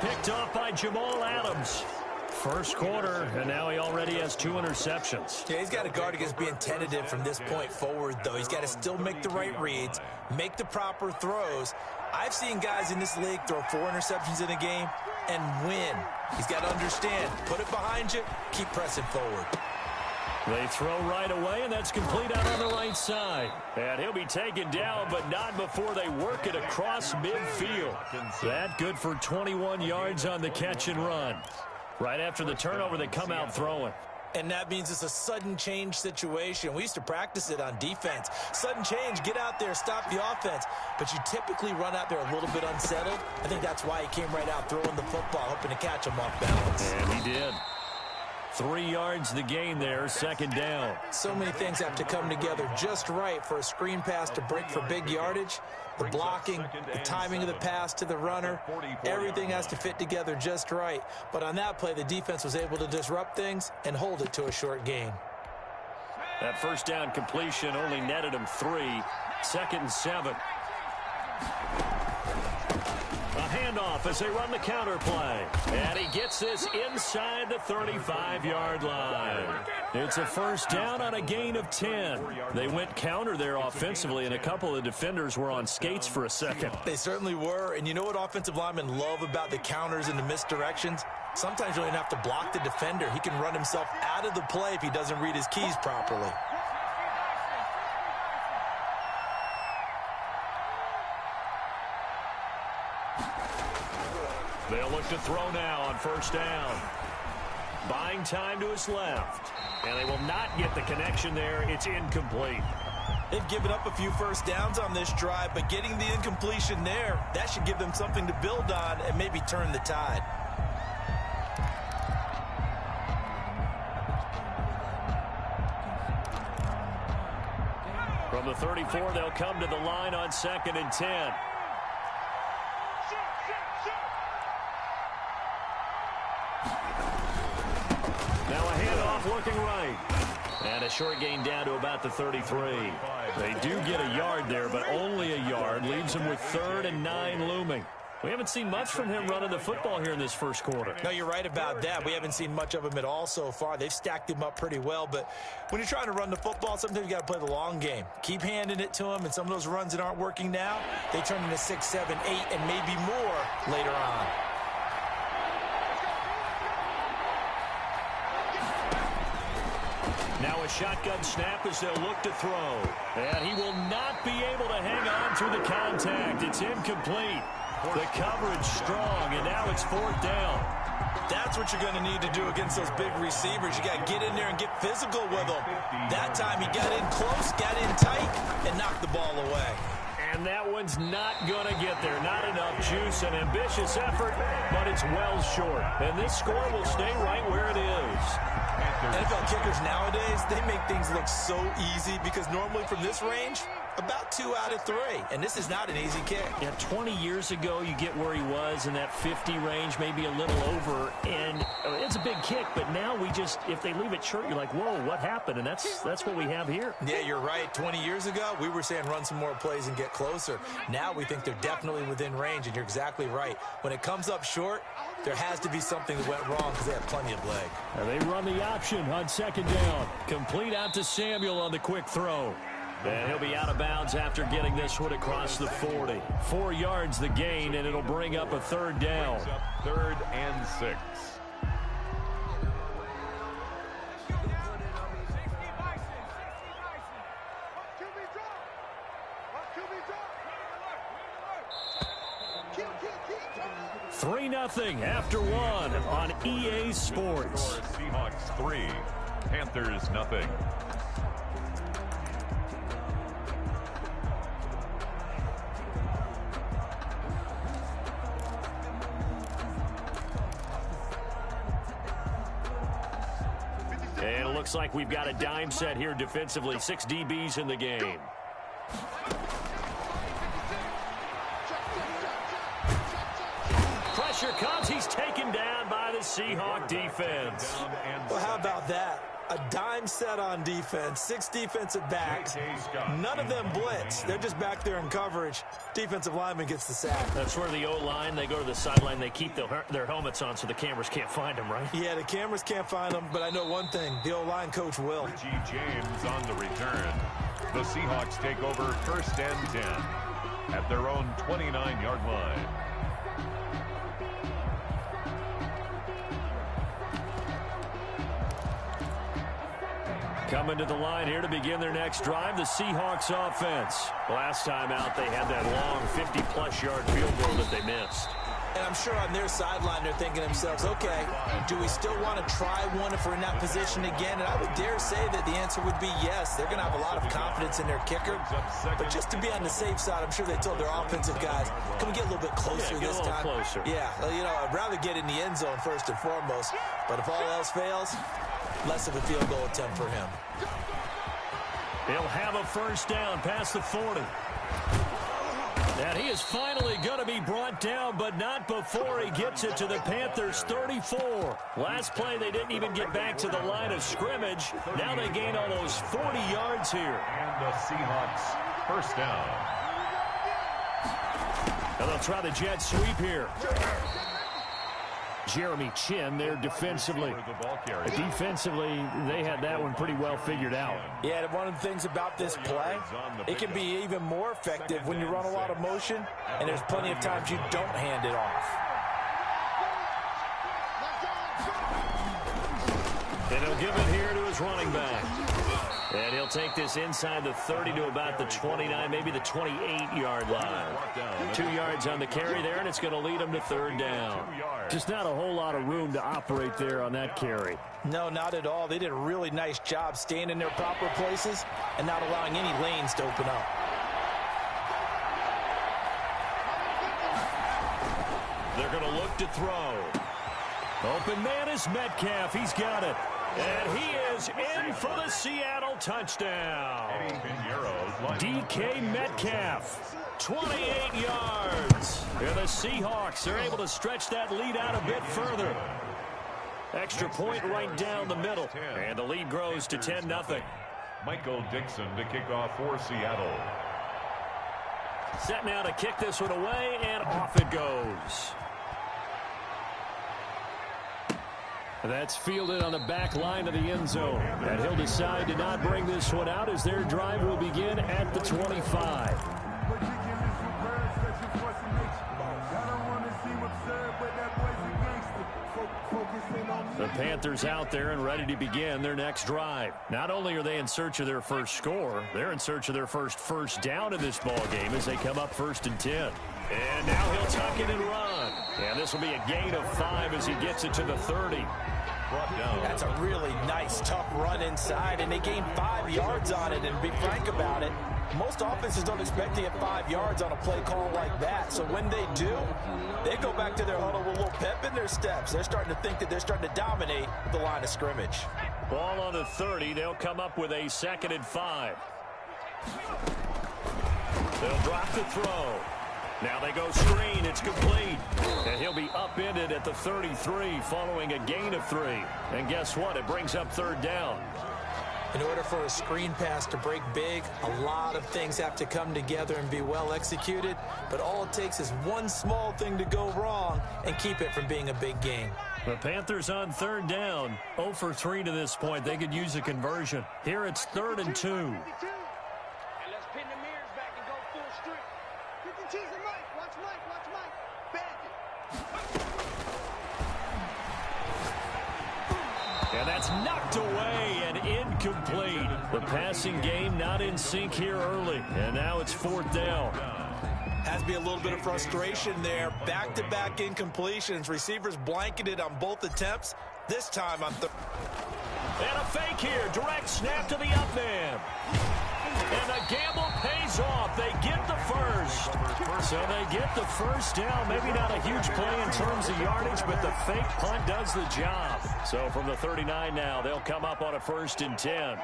Picked off by Jamal Adams. First quarter, and now he already has 2 interceptions. Yeah, he's got to guard against being tentative from this point forward, though. He's got to still make the right reads, make the proper throws. I've seen guys in this league throw 4 interceptions in a game and win. He's got to understand, put it behind you, keep pressing forward. They throw right away, and that's complete out on the right side. And he'll be taken down, but not before they work it across midfield. That good for 21 yards on the catch and run. Right after the turnover, they come out throwing. And that means it's a sudden change situation. We used to practice it on defense. Sudden change, get out there, stop the offense. But you typically run out there a little bit unsettled. I think that's why he came right out throwing the football, hoping to catch him off balance. And he did. 3 yards the gain there, 2nd down. So many things have to come together just right for a screen pass to break for big yardage. The blocking, the timing of the pass to the runner, everything has to fit together just right. But on that play, the defense was able to disrupt things and hold it to a short gain. That first down completion only netted him 3. 2nd and 7. A handoff as they run the counter play. And he gets this inside the 35-yard line. It's a first down on a gain of 10. They went counter there offensively, and a couple of defenders were on skates for a second. They certainly were. And you know what offensive linemen love about the counters and the misdirections? Sometimes you don't even have to block the defender. He can run himself out of the play if he doesn't read his keys properly. They'll look to throw now on first down. Buying time to his left. And they will not get the connection there. It's incomplete. They've given up a few first downs on this drive, but getting the incompletion there, that should give them something to build on and maybe turn the tide. From the 34, they'll come to the line on 2nd and 10. Now a handoff looking right. And a short gain down to about the 33. They do get a yard there, but only a yard. Leaves them with 3rd and 9 looming. We haven't seen much from him running the football here in this first quarter. No, you're right about that. We haven't seen much of him at all so far. They've stacked him up pretty well, but when you're trying to run the football, sometimes you got to play the long game. Keep handing it to him, and some of those runs that aren't working now, they turn into 6, 7, 8, and maybe more later on. Now a shotgun snap as they'll look to throw. And he will not be able to hang on through the contact. It's incomplete. The coverage strong, and now it's 4th down. That's what you're going to need to do against those big receivers. You got to get in there and get physical with them. That time he got in close, got in tight, and knocked the ball away. And that one's not going to get there. Not enough juice, an ambitious effort, but it's well short. And this score will stay right where it is. NFL kickers nowadays, they make things look so easy because normally from this range, about 2 out of 3. And this is not an easy kick. Yeah, 20 years ago, you get where he was in that 50 range, maybe a little over. And it's a big kick, but now we just, if they leave it short, you're like, whoa, what happened? And that's what we have here. Yeah, you're right. 20 years ago, we were saying run some more plays and get closer. Now we think they're definitely within range, and you're exactly right. When it comes up short, there has to be something that went wrong because they have plenty of leg. And they run the option on 2nd down. Complete out to Samuel on the quick throw. And he'll be out of bounds after getting this one across the 40. 4 yards the gain, and it'll bring up a 3rd down. 3rd and 6. Three 0 after 1 on EA Sports. Seahawks 3, Panthers 0. And it looks like we've got a dime set here defensively. 6 DBs in the game. Pressure comes. He's taken down by the Seahawk defense. Well, how about that? A dime set on defense. 6 defensive backs. None of them blitz. They're just back there in coverage. Defensive lineman gets the sack. That's where the O-line, they go to the sideline. They keep their helmets on so the cameras can't find them, right? Yeah, the cameras can't find them, but I know one thing. The O-line coach will. Richie James on the return. The Seahawks take over 1st and 10 at their own 29-yard line. Coming to the line here to begin their next drive, the Seahawks offense. Last time out, they had that long 50-plus yard field goal that they missed. And I'm sure on their sideline they're thinking to themselves, okay, do we still want to try one if we're in that position again? And I would dare say that the answer would be yes. They're going to have a lot of confidence in their kicker. But just to be on the safe side, I'm sure they told their offensive guys, can we get a little bit closer this time? Closer. Yeah, you know, I'd rather get in the end zone first and foremost. But if all else fails, less of a field goal attempt for him. He'll have a first down past the 40. And he is finally going to be brought down, but not before he gets it to the Panthers' 34. Last play, they didn't even get back to the line of scrimmage. Now they gain almost 40 yards here. And the Seahawks first down. And they'll try the jet sweep here. Jeremy Chin there defensively. Defensively, they had that one pretty well figured out. Yeah, and one of the things about this play, it can be even more effective when you run a lot of motion, and there's plenty of times you don't hand it off. And he'll give it here to his running back. And he'll take this inside the 30 to about the 29, maybe the 28-yard line. 2 yards on the carry there, and it's going to lead him to third down. Just not a whole lot of room to operate there on that carry. No, not at all. They did a really nice job staying in their proper places and not allowing any lanes to open up. They're going to look to throw. Open man is Metcalf. He's got it. And he is in for the Seattle touchdown. DK Metcalf, 28 yards. And the Seahawks are able to stretch that lead out a bit further. Extra point right down the middle. And the lead grows to 10-0. Michael Dixon to kick off for Seattle. Set now to kick this one away, and off it goes. That's fielded on the back line of the end zone. And he'll decide to not bring this one out as their drive will begin at the 25. The Panthers out there and ready to begin their next drive. Not only are they in search of their first score, they're in search of their first down in this ball game as they come up 1st and 10. And now he'll tuck it and run. And this will be a gain of 5 as he gets it to the 30. That's a really nice, tough run inside, and they gained 5 yards on it. And to be frank about it, most offenses don't expect to get 5 yards on a play call like that. So when they do, they go back to their huddle with a little pep in their steps. They're starting to think that they're starting to dominate the line of scrimmage. Ball on the 30. They'll come up with a 2nd and 5. They'll drop the throw. Now they go screen. It's complete. And he'll be upended at the 33 following a gain of 3. And guess what? It brings up 3rd down. In order for a screen pass to break big, a lot of things have to come together and be well executed. But all it takes is one small thing to go wrong and keep it from being a big gain. The Panthers on 3rd down. 0 for 3 to this point. They could use a conversion. Here it's 3rd and 2. And that's knocked away and incomplete. The passing game not in sync here early. And now it's 4th down. Has to be a little bit of frustration there. Back-to-back incompletions. Receivers blanketed on both attempts. This time on third. And a fake here. Direct snap to the up man. And the gamble pays off. They get the first. So they get the first down. Maybe not a huge play in terms of yardage, but the fake punt does the job. So from the 39 now, they'll come up on a 1st and 10.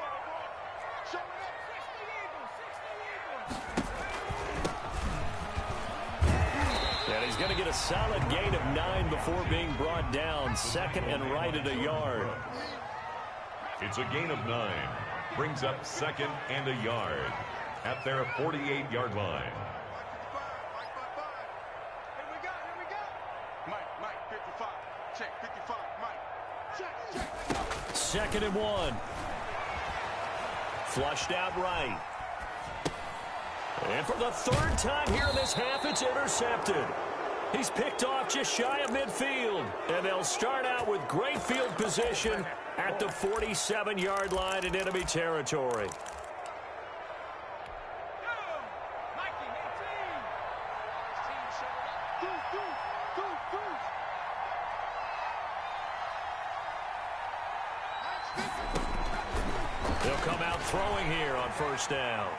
And he's going to get a solid gain of 9 before being brought down. 2nd and right at a yard. It's a gain of 9. Brings up 2nd and a yard at their 48-yard line. Here we go. Mike, 55. Check, 55. Mike. Check. 2nd and 1. Flushed out right. And for the 3rd time here in this half, it's intercepted. He's picked off just shy of midfield. And they'll start out with great field position at the 47-yard line in enemy territory. They'll come out throwing here on 1st down.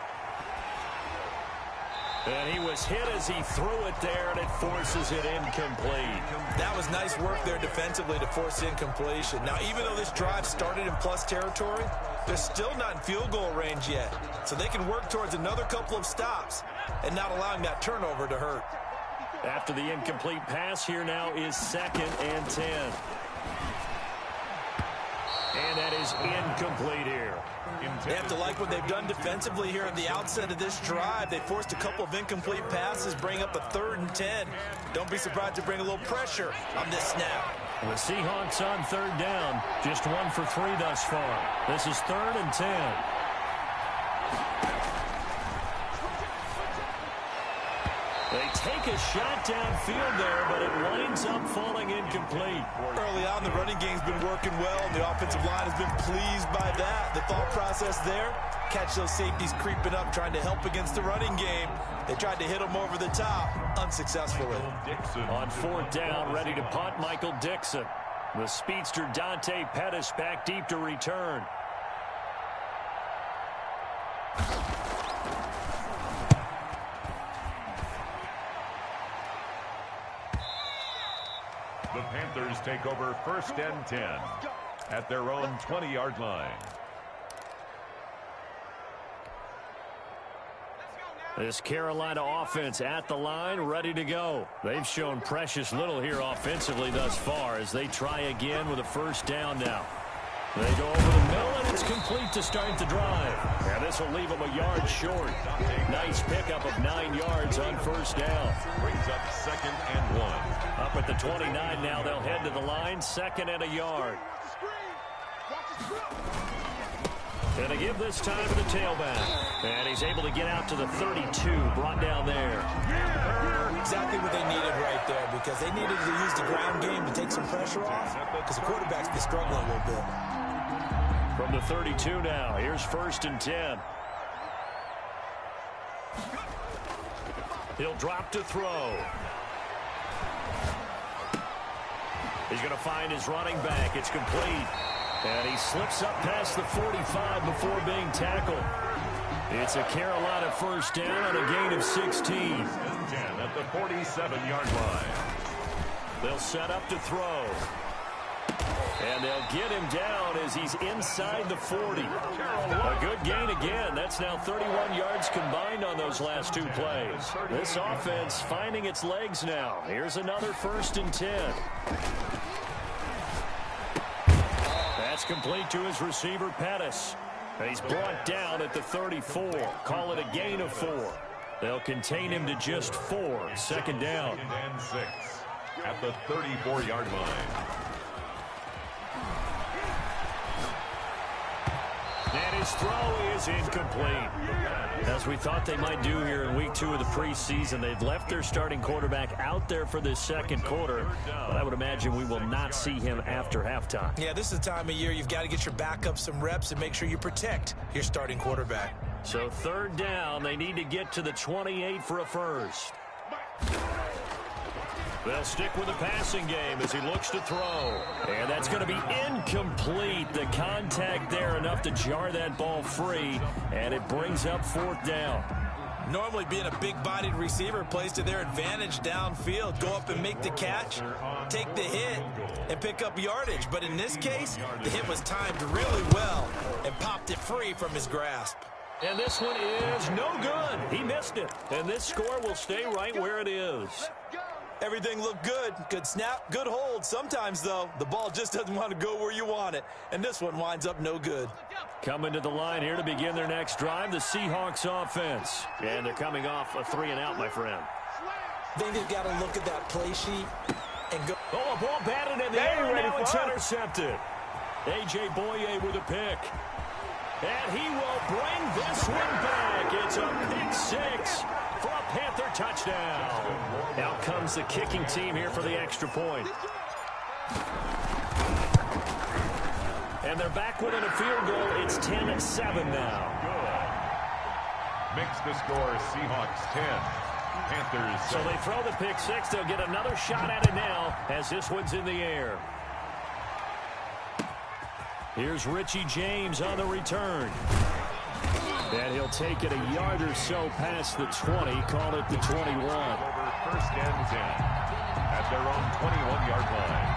And he was hit as he threw it there, and it forces it incomplete. That was nice work there defensively to force incompletion. Now, even though this drive started in plus territory, they're still not in field goal range yet. So they can work towards another couple of stops and not allowing that turnover to hurt. After the incomplete pass, here now is 2nd and 10. And that is is incomplete here. They have to like what they've done defensively here at the outset of this drive. They forced a couple of incomplete passes, bring up a 3rd and 10. Don't be surprised to bring a little pressure on this snap. The Seahawks on 3rd down, just 1 for 3 thus far. This is 3rd and 10. They take a shot downfield there, but it winds up falling incomplete. Early on, the running game's been working well, and the offensive line has been pleased by that. The thought process there, catch those safeties creeping up, trying to help against the running game. They tried to hit them over the top, unsuccessfully. On 4th down, ready to punt, Michael Dixon. The speedster Dante Pettis back deep to return. The Panthers take over 1st and 10 at their own 20-yard line. This Carolina offense at the line, ready to go. They've shown precious little here offensively thus far as they try again with a 1st down now. They go over the middle, and it's complete to start the drive. And this will leave them a yard short. Nice pickup of 9 yards on 1st down. Brings up 2nd and 1. Up at the 29 now, they'll head to the line, 2nd and a yard. And they give this time to the tailback. And he's able to get out to the 32, brought down there. Exactly what they needed right there, because they needed to use the ground game to take some pressure off, because the quarterback's been struggling a little bit. From the 32 now, here's 1st and 10. He'll drop to throw. He's going to find his running back. It's complete. And he slips up past the 45 before being tackled. It's a Carolina 1st down and a gain of 16. 10 at the 47-yard line. They'll set up to throw. And they'll get him down as he's inside the 40. A good gain again. That's now 31 yards combined on those last 2 plays. This offense finding its legs now. Here's another 1st and 10. That's complete to his receiver, Pettis. He's brought down at the 34. Call it a gain of 4. They'll contain him to just 4. 2nd down. 2nd and 6 at the 34-yard line. And his throw is incomplete. As we thought they might do here in week 2 of the preseason, they've left their starting quarterback out there for this 2nd quarter. But I would imagine we will not see him after halftime. Yeah, this is the time of year you've got to get your backup some reps and make sure you protect your starting quarterback. So 3rd down, they need to get to the 28 for a 1st. They'll stick with the passing game as he looks to throw. And that's going to be incomplete. The contact there enough to jar that ball free. And it brings up 4th down. Normally being a big-bodied receiver plays to their advantage downfield. Go up and make the catch, take the hit, and pick up yardage. But in this case, the hit was timed really well and popped it free from his grasp. And this one is no good. He missed it. And this score will stay right where it is. Everything looked good. Good snap, good hold. Sometimes, though, the ball just doesn't want to go where you want it. And this one winds up no good. Coming to the line here to begin their next drive, the Seahawks offense. And they're coming off a 3-and-out, my friend. I think they've got to look at that play sheet and go. Oh, a ball batted in the air, and now it's intercepted. A.J. Boye with a pick. And he will bring this one back. It's a pick 6 for a Panther touchdown. Out comes the kicking team here for the extra point. And they're back within a field goal. It's 10-7 now. Good. Makes the score Seahawks 10. Panthers 6. So they throw the pick 6. They'll get another shot at it now as this one's in the air. Here's Richie James on the return. And he'll take it a yard or so past the 20. Call it the 21. Over 1st and 10 at their own 21-yard line.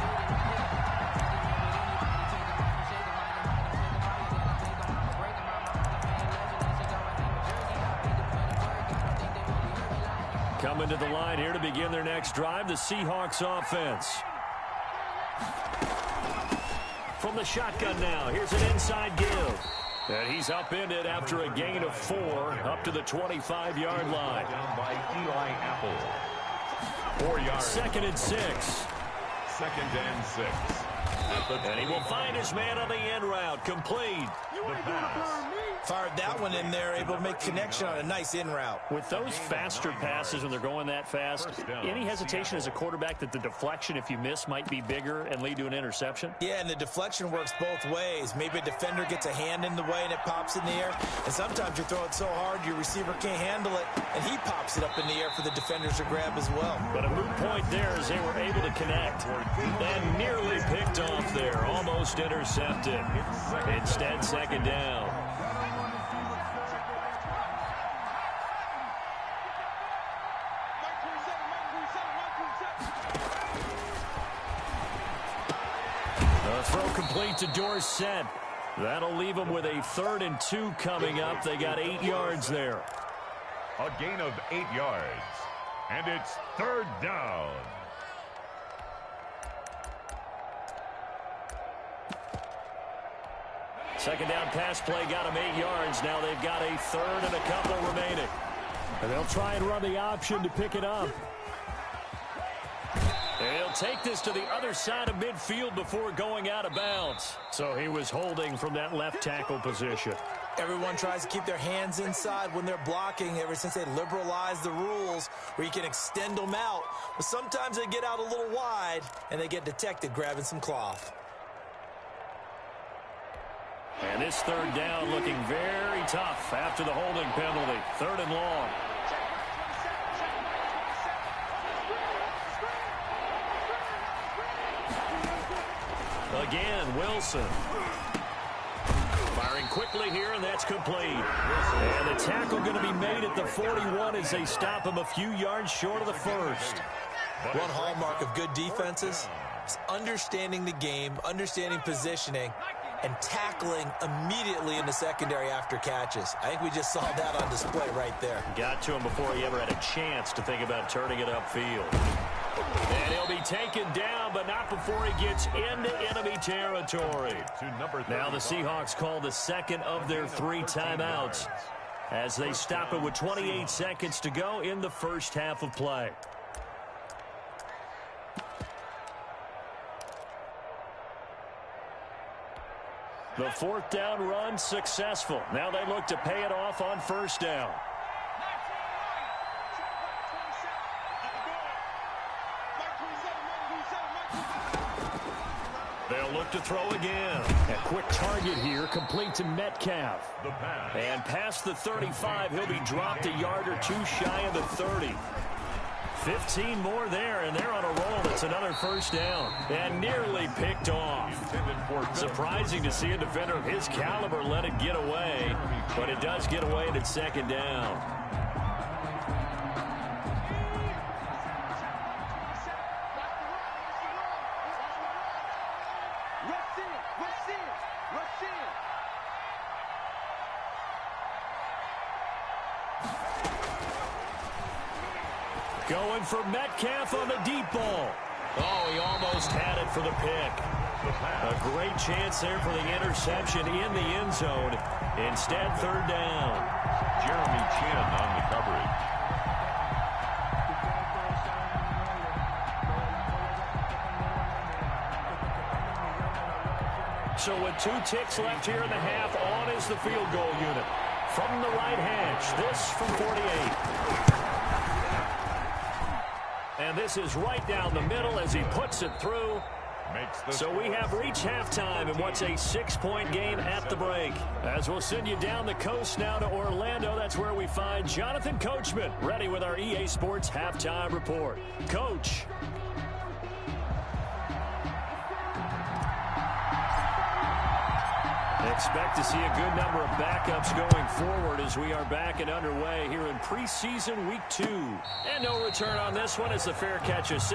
Coming to the line here to begin their next drive, the Seahawks offense. from the shotgun now. Here's an inside give. And he's upended after a gain of 4 up to the 25-yard line. Down by Eli Apple. 4 yards. 2nd and 6. 2nd and 6. And he will find his man on the end route. Complete. The pass. Fired that one in there, able to make connection on a nice in route. With those faster passes when they're going that fast, any hesitation as a quarterback that the deflection, if you miss, might be bigger and lead to an interception? Yeah, and the deflection works both ways. Maybe a defender gets a hand in the way and it pops in the air. And sometimes you throw it so hard your receiver can't handle it, and he pops it up in the air for the defenders to grab as well. But a moot point there as they were able to connect. And nearly picked off there, almost intercepted. Instead, 2nd down. The throw complete to Dorsett. That'll leave them with a 3rd and 2 coming up. They got 8 yards there. A gain of 8 yards. And it's 3rd down. Second down pass play got them 8 yards. Now they've got a 3rd and a couple remaining. And they'll try and run the option to pick it up. And he'll take this to the other side of midfield before going out of bounds. So he was holding from that left tackle position. Everyone tries to keep their hands inside when they're blocking ever since they liberalized the rules where you can extend them out. But sometimes they get out a little wide and they get detected grabbing some cloth. And this 3rd down looking very tough after the holding penalty. 3rd and long. Again, Wilson. Firing quickly here, and that's complete. And the tackle going to be made at the 41 as they stop him a few yards short of the 1st. One hallmark of good defenses is understanding the game, understanding positioning, and tackling immediately in the secondary after catches. I think we just saw that on display right there. Got to him before he ever had a chance to think about turning it upfield. And he'll be taken down, but not before he gets into enemy territory. Now the Seahawks call the 2nd of their 3 timeouts as they stop it with 28 seconds to go in the first half of play. The 4th down run successful. Now they look to pay it off on 1st down. They'll look to throw again. A quick target here, complete to Metcalf. And past the 35, he'll be dropped a yard or 2 shy of the 30. 15 more there, and they're on a roll. It's another 1st down. And nearly picked off. Surprising to see a defender of his caliber let it get away. But it does get away, and it's 2nd down. Going for Metcalf on the deep ball. Oh, he almost had it for the pick. A great chance there for the interception in the end zone. Instead, 3rd down. Jeremy Chin on the coverage. So with 2 ticks left here in the half, on is the field goal unit. From the right hash, this from 48. And this is right down the middle as he puts it through. So we have reached halftime in what's a 6-point game at the break. As we'll send you down the coast now to Orlando, that's where we find Jonathan Coachman ready with our EA Sports Halftime Report. Coach. Expect to see a good number of backups going forward as we are back and underway here in preseason week 2. And no return on this one as the fair catch is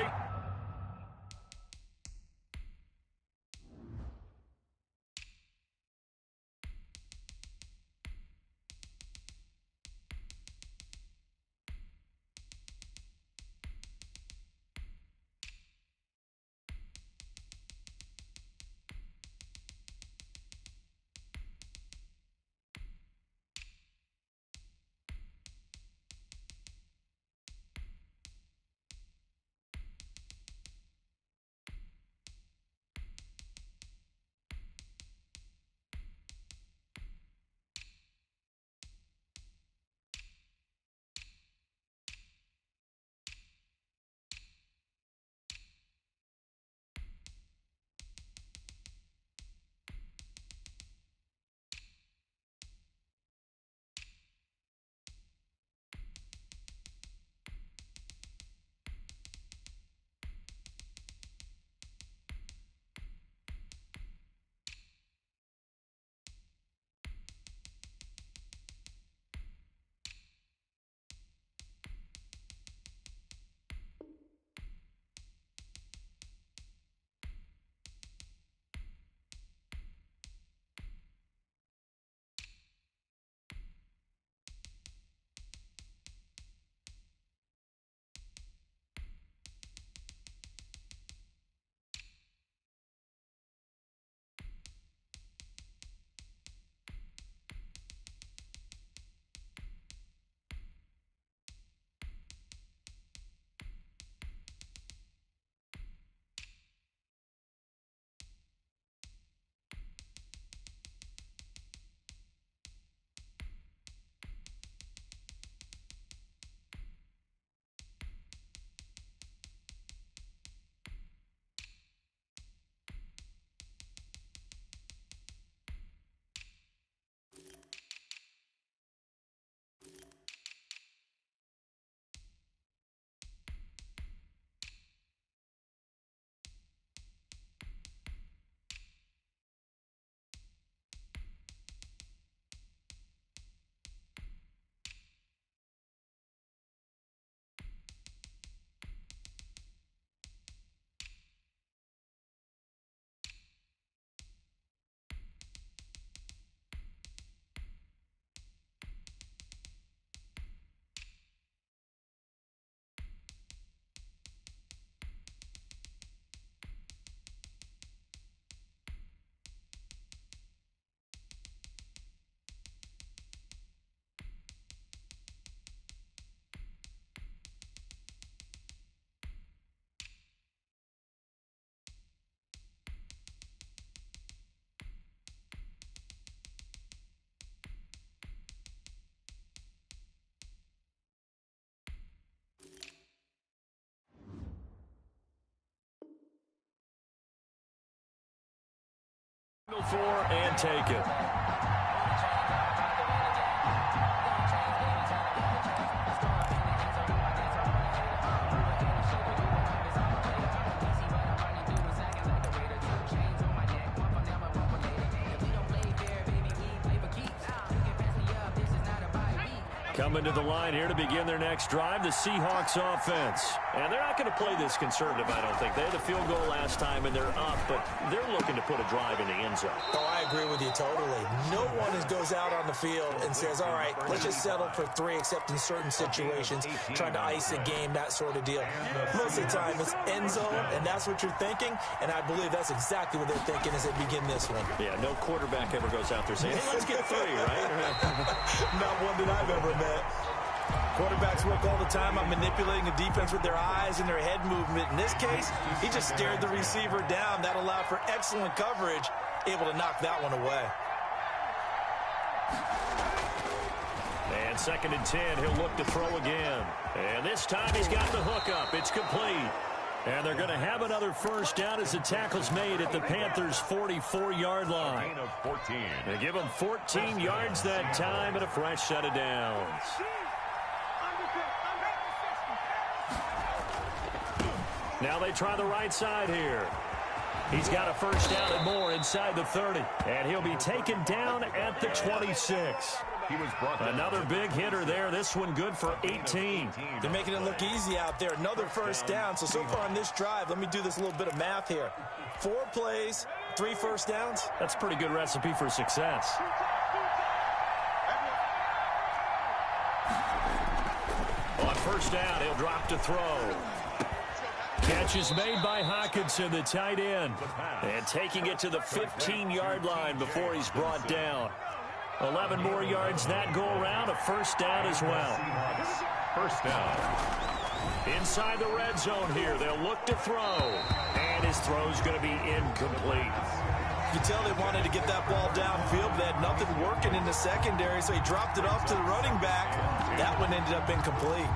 Go for and take it. Coming to the line here to begin their next drive, the Seahawks offense. And they're not going to play this conservative, I don't think. They had a field goal last time, and they're up, but they're looking to put a drive in the end zone. Oh, I agree with you totally. No one goes out on the field and says, all right, let's just settle for 3, except in certain situations, trying to ice a game, that sort of deal. Most of the time, it's end zone, and that's what you're thinking, and I believe that's exactly what they're thinking as they begin this one. Yeah, no quarterback ever goes out there saying, hey, let's get 3, right? Not one that I've ever met. Quarterbacks work all the time on manipulating the defense with their eyes and their head movement. In this case, he just stared the receiver down. That allowed for excellent coverage, able to knock that one away. And 2nd and 10, he'll look to throw again. And this time he's got the hook up. It's complete. And they're going to have another first down as the tackle's made at the Panthers' 44-yard line. They give them 14 yards that time and a fresh set of downs. Now they try the right side here. He's got a first down and more inside the 30. And he'll be taken down at the 26. Another big hitter there. This one good for 18. They're making it look easy out there. Another first down. So far on this drive, let me do this little bit of math here. 4 plays, 3 first downs. That's a pretty good recipe for success. On first down, he'll drop to throw. Catch is made by Hawkinson, the tight end. And taking it to the 15-yard line before he's brought down. 11 more yards that go around, a first down as well. First down. Inside the red zone here, they'll look to throw. And his throw's going to be incomplete. You can tell they wanted to get that ball downfield, but they had nothing working in the secondary, so he dropped it off to the running back. That one ended up incomplete.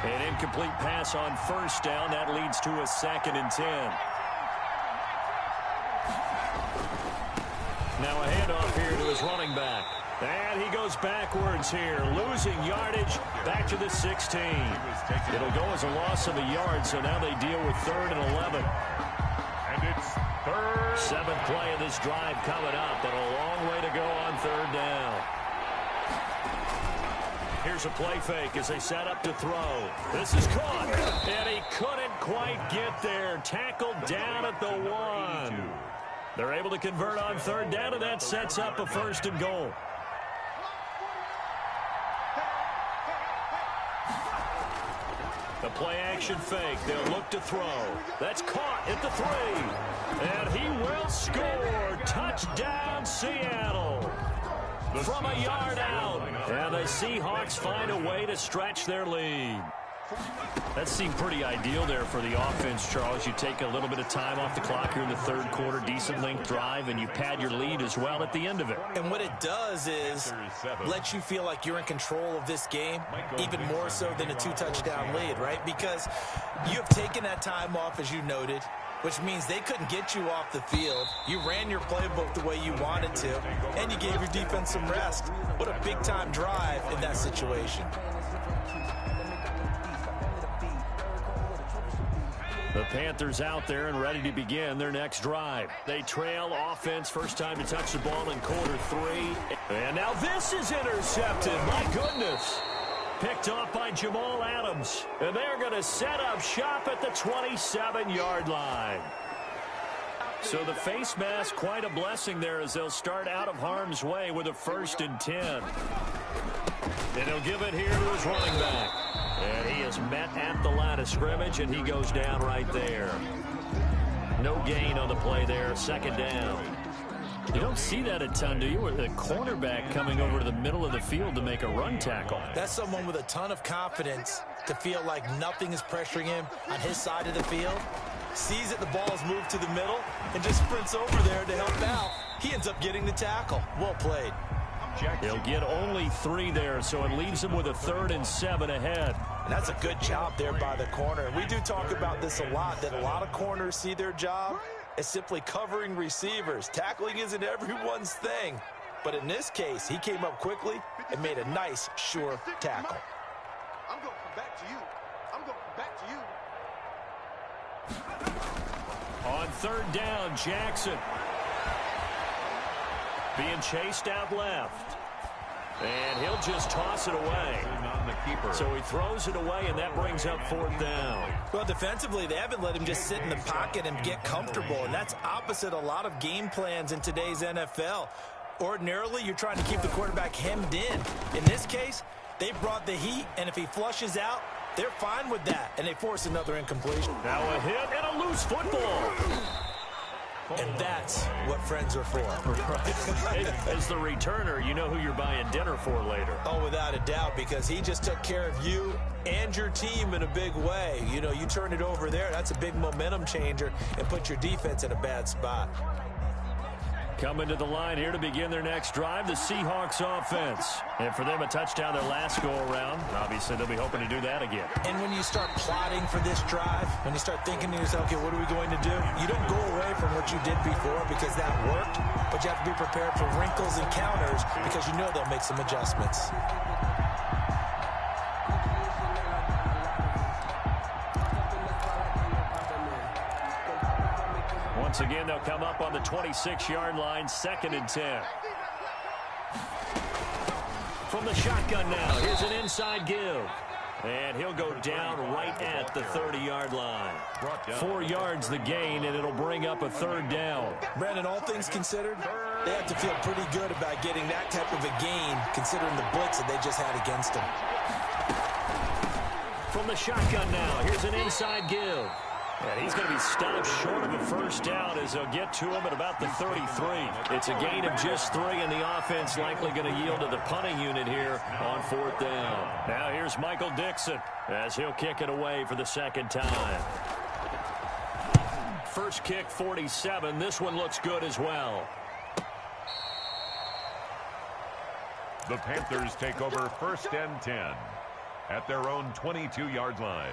An incomplete pass on first down. That leads to a 2nd and 10. Now a handoff here to his running back. And he goes backwards here, losing yardage back to the 16. It'll go as a loss of a yard, so now they deal with 3rd and 11. And it's 3rd. 7th play of this drive coming up, but a long way to go on 3rd down. Here's a play fake as they set up to throw. This is caught, and he couldn't quite get there. Tackled down at the 1. They're able to convert on 3rd down, and that sets up a 1st and goal. The play-action fake. They'll look to throw. That's caught at the 3. And he will score. Touchdown, Seattle. From a yard out. And the Seahawks find a way to stretch their lead. That seemed pretty ideal there for the offense, Charles. You take a little bit of time off the clock here in the 3rd quarter, decent length drive, and you pad your lead as well at the end of it. And what it does is let you feel like you're in control of this game, even more so than a 2-touchdown lead, right? Because you have taken that time off, as you noted, which means they couldn't get you off the field. You ran your playbook the way you wanted to, and you gave your defense some rest. What a big-time drive in that situation. The Panthers out there and ready to begin their next drive. They trail offense, first time to touch the ball in quarter 3. And now this is intercepted. My goodness. Picked off by Jamal Adams. And they're going to set up shop at the 27-yard line. So the face mask, quite a blessing there as they'll start out of harm's way with a 1st and 10. And he'll give it here to his running back. And he is met at the line of scrimmage, and he goes down right there. No gain on the play there, 2nd down. You don't see that a ton, do you? With a cornerback coming over to the middle of the field to make a run tackle. That's someone with a ton of confidence to feel like nothing is pressuring him on his side of the field. Sees that the ball is moved to the middle and just sprints over there to help out. He ends up getting the tackle. Well played. He'll get only 3 there, so it leaves him with a 3rd and 7 ahead. And that's a good job there by the corner. We do talk about this a lot, that a lot of corners see their job is simply covering receivers. Tackling isn't everyone's thing. But in this case, he came up quickly and made a nice, sure tackle. I'm going back to you. I'm going back to you. On third down, Jackson. Being chased out left. And he'll just toss it away. So he throws it away, and that brings up fourth down. Well, defensively, they haven't let him just sit in the pocket and get comfortable, and that's opposite a lot of game plans in today's NFL. Ordinarily, you're trying to keep the quarterback hemmed in. In this case, they brought the heat, and if he flushes out, they're fine with that, and they force another incompletion. Now a hit and a loose football. And that's what friends are for. As the returner, you know who you're buying dinner for later. Oh, without a doubt, because he just took care of you and your team in a big way. You know, you turn it over there, that's a big momentum changer and put your defense in a bad spot. Coming to the line here to begin their next drive, the Seahawks offense. And for them, a touchdown their last go-around. Obviously, they'll be hoping to do that again. And when you start plotting for this drive, when you start thinking to yourself, okay, what are we going to do? You don't go away from what you did before because that worked, but you have to be prepared for wrinkles and counters because you know they'll make some adjustments. Once again, they'll come up on the 26-yard line, 2nd and 10. From the shotgun now, here's an inside give. And he'll go down right at the 30-yard line. 4 yards the gain, and it'll bring up a third down. Brandon, all things considered, they have to feel pretty good about getting that type of a gain, considering the blitz that they just had against them. From the shotgun now, here's an inside give. And he's going to be stopped short of a first down as they'll get to him at about the 33. It's a gain of just 3, and the offense likely going to yield to the punting unit here on 4th down. Now here's Michael Dixon as he'll kick it away for the second time. First kick, 47. This one looks good as well. The Panthers take over 1st and 10 at their own 22-yard line.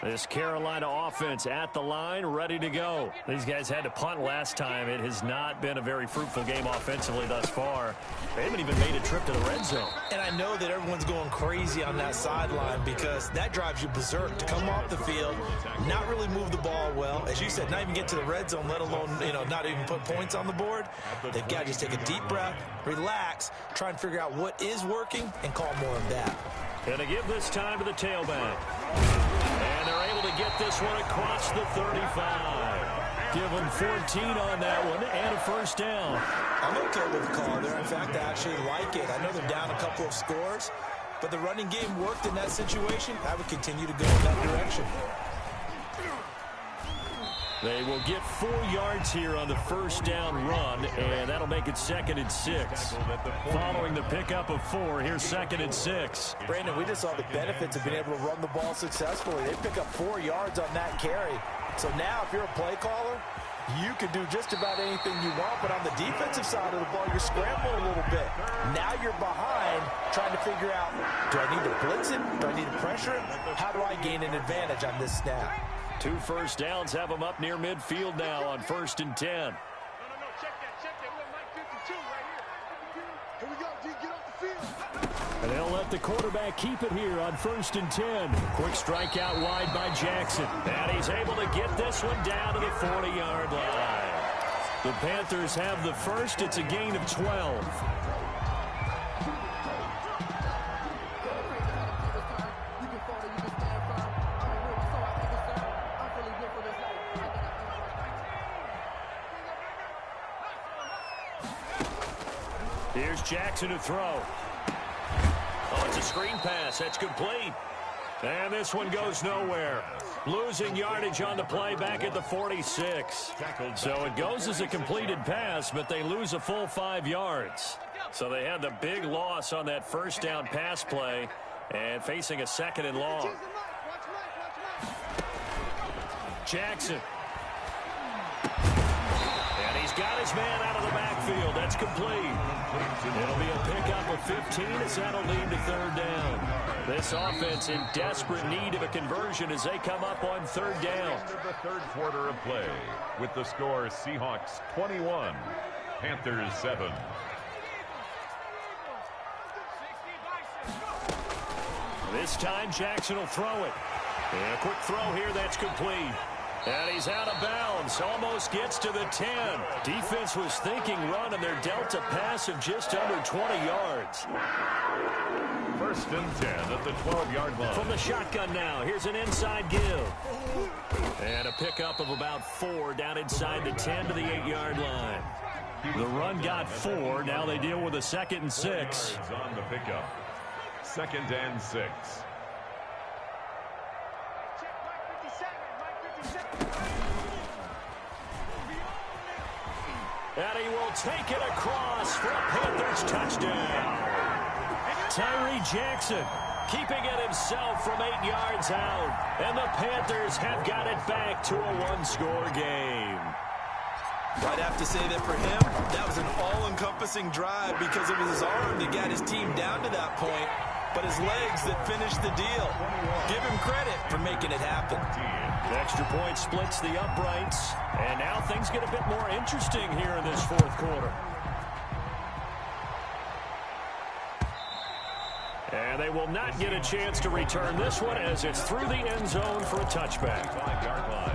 This Carolina offense at the line, ready to go. These guys had to punt last time. It has not been a very fruitful game offensively thus far. They haven't even made a trip to the red zone. And I know that everyone's going crazy on that sideline because that drives you berserk to come off the field, not really move the ball well. As you said, not even get to the red zone, let alone, not even put points on the board. They've got to just take a deep breath, relax, try and figure out what is working, and call more of that. Going to give this time to the tailback. And they're able to get this one across the 35. Give them 14 on that one and a first down. I'm okay with the call there. In fact, I actually like it. I know they're down a couple of scores, but the running game worked in that situation. I would continue to go in that direction. They will get 4 yards here on the first down run, and that'll make it 2nd and 6. Following the pickup of 4, here's 2nd and 6. Brandon, we just saw the benefits of being able to run the ball successfully. They pick up 4 yards on that carry. So now if you're a play caller, you can do just about anything you want, but on the defensive side of the ball, you're scrambling a little bit. Now you're behind trying to figure out, do I need to blitz it? Do I need to pressure it? How do I gain an advantage on this snap? 2 first downs have them up near midfield now on 1st and 10. No, check that. We're Mike 52 right here. Here we go, D, get off the field. And they'll let the quarterback keep it here on 1st and 10. Quick strike out wide by Jackson. And he's able to get this one down to the 40-yard line. The Panthers have the first. It's a gain of 12. Here's Jackson to throw. Oh, it's a screen pass. That's complete. And this one goes nowhere. Losing yardage on the play back at the 46. So it goes as a completed pass, but they lose a full 5 yards. So they had the big loss on that first down pass play and facing a 2nd and long. Jackson. And he's got his man out of the backfield. backfield. That's complete. It'll be a pickup of 15 as that'll lead to third down. This offense in desperate need of a conversion as they come up on third down. Into the third quarter of play with the score Seahawks 21, Panthers 7. This time Jackson will throw it. And a quick throw here that's complete. And he's out of bounds. Almost gets to the 10. Defense was thinking run, and they're dealt a pass of just under 20 yards. First and 10 at the 12-yard line. From the shotgun now, here's an inside give. And a pickup of about 4 down inside the 10 to the 8-yard line. The run got 4. Now they deal with a 2nd and 6. On the pickup. 2nd and 6. And he will take it across for a Panthers touchdown. Tyree Jackson keeping it himself from 8 yards out. And the Panthers have got it back to a one-score game. I'd have to say that for him, that was an all-encompassing drive because it was his arm that got his team down to that point, but his legs that finished the deal. Give him credit for making it happen. The extra point splits the uprights, and now things get a bit more interesting here in this fourth quarter. And they will not get a chance to return this one as it's through the end zone for a touchback. 5-yard line.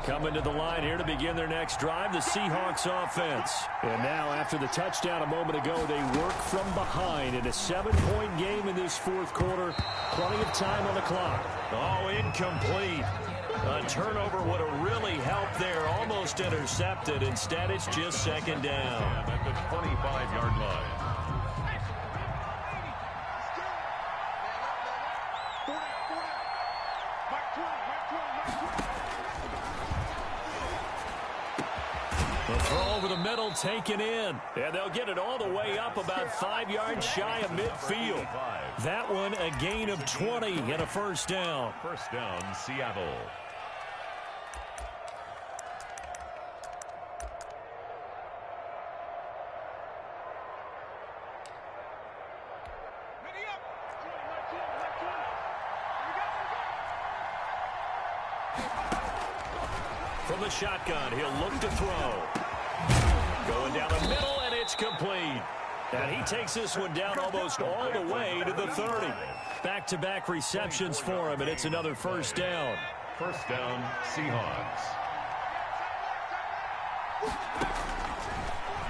Coming to the line here to begin their next drive, the Seahawks offense. And now after the touchdown a moment ago, they work from behind in a 7-point game in this fourth quarter. Plenty of time on the clock. Oh, incomplete. A turnover would have really helped there. Almost intercepted. Instead, it's just second down. At the 25-yard line. The throw over the middle taken in. And they'll get it all the way up about 5 yards shy of midfield. That one a gain of 20 and a first down. First down, Seattle. From the shotgun, he'll look to throw. Going down the middle, and it's complete. And he takes this one down almost all the way to the 30. Back-to-back receptions for him, and it's another first down. First down, Seahawks.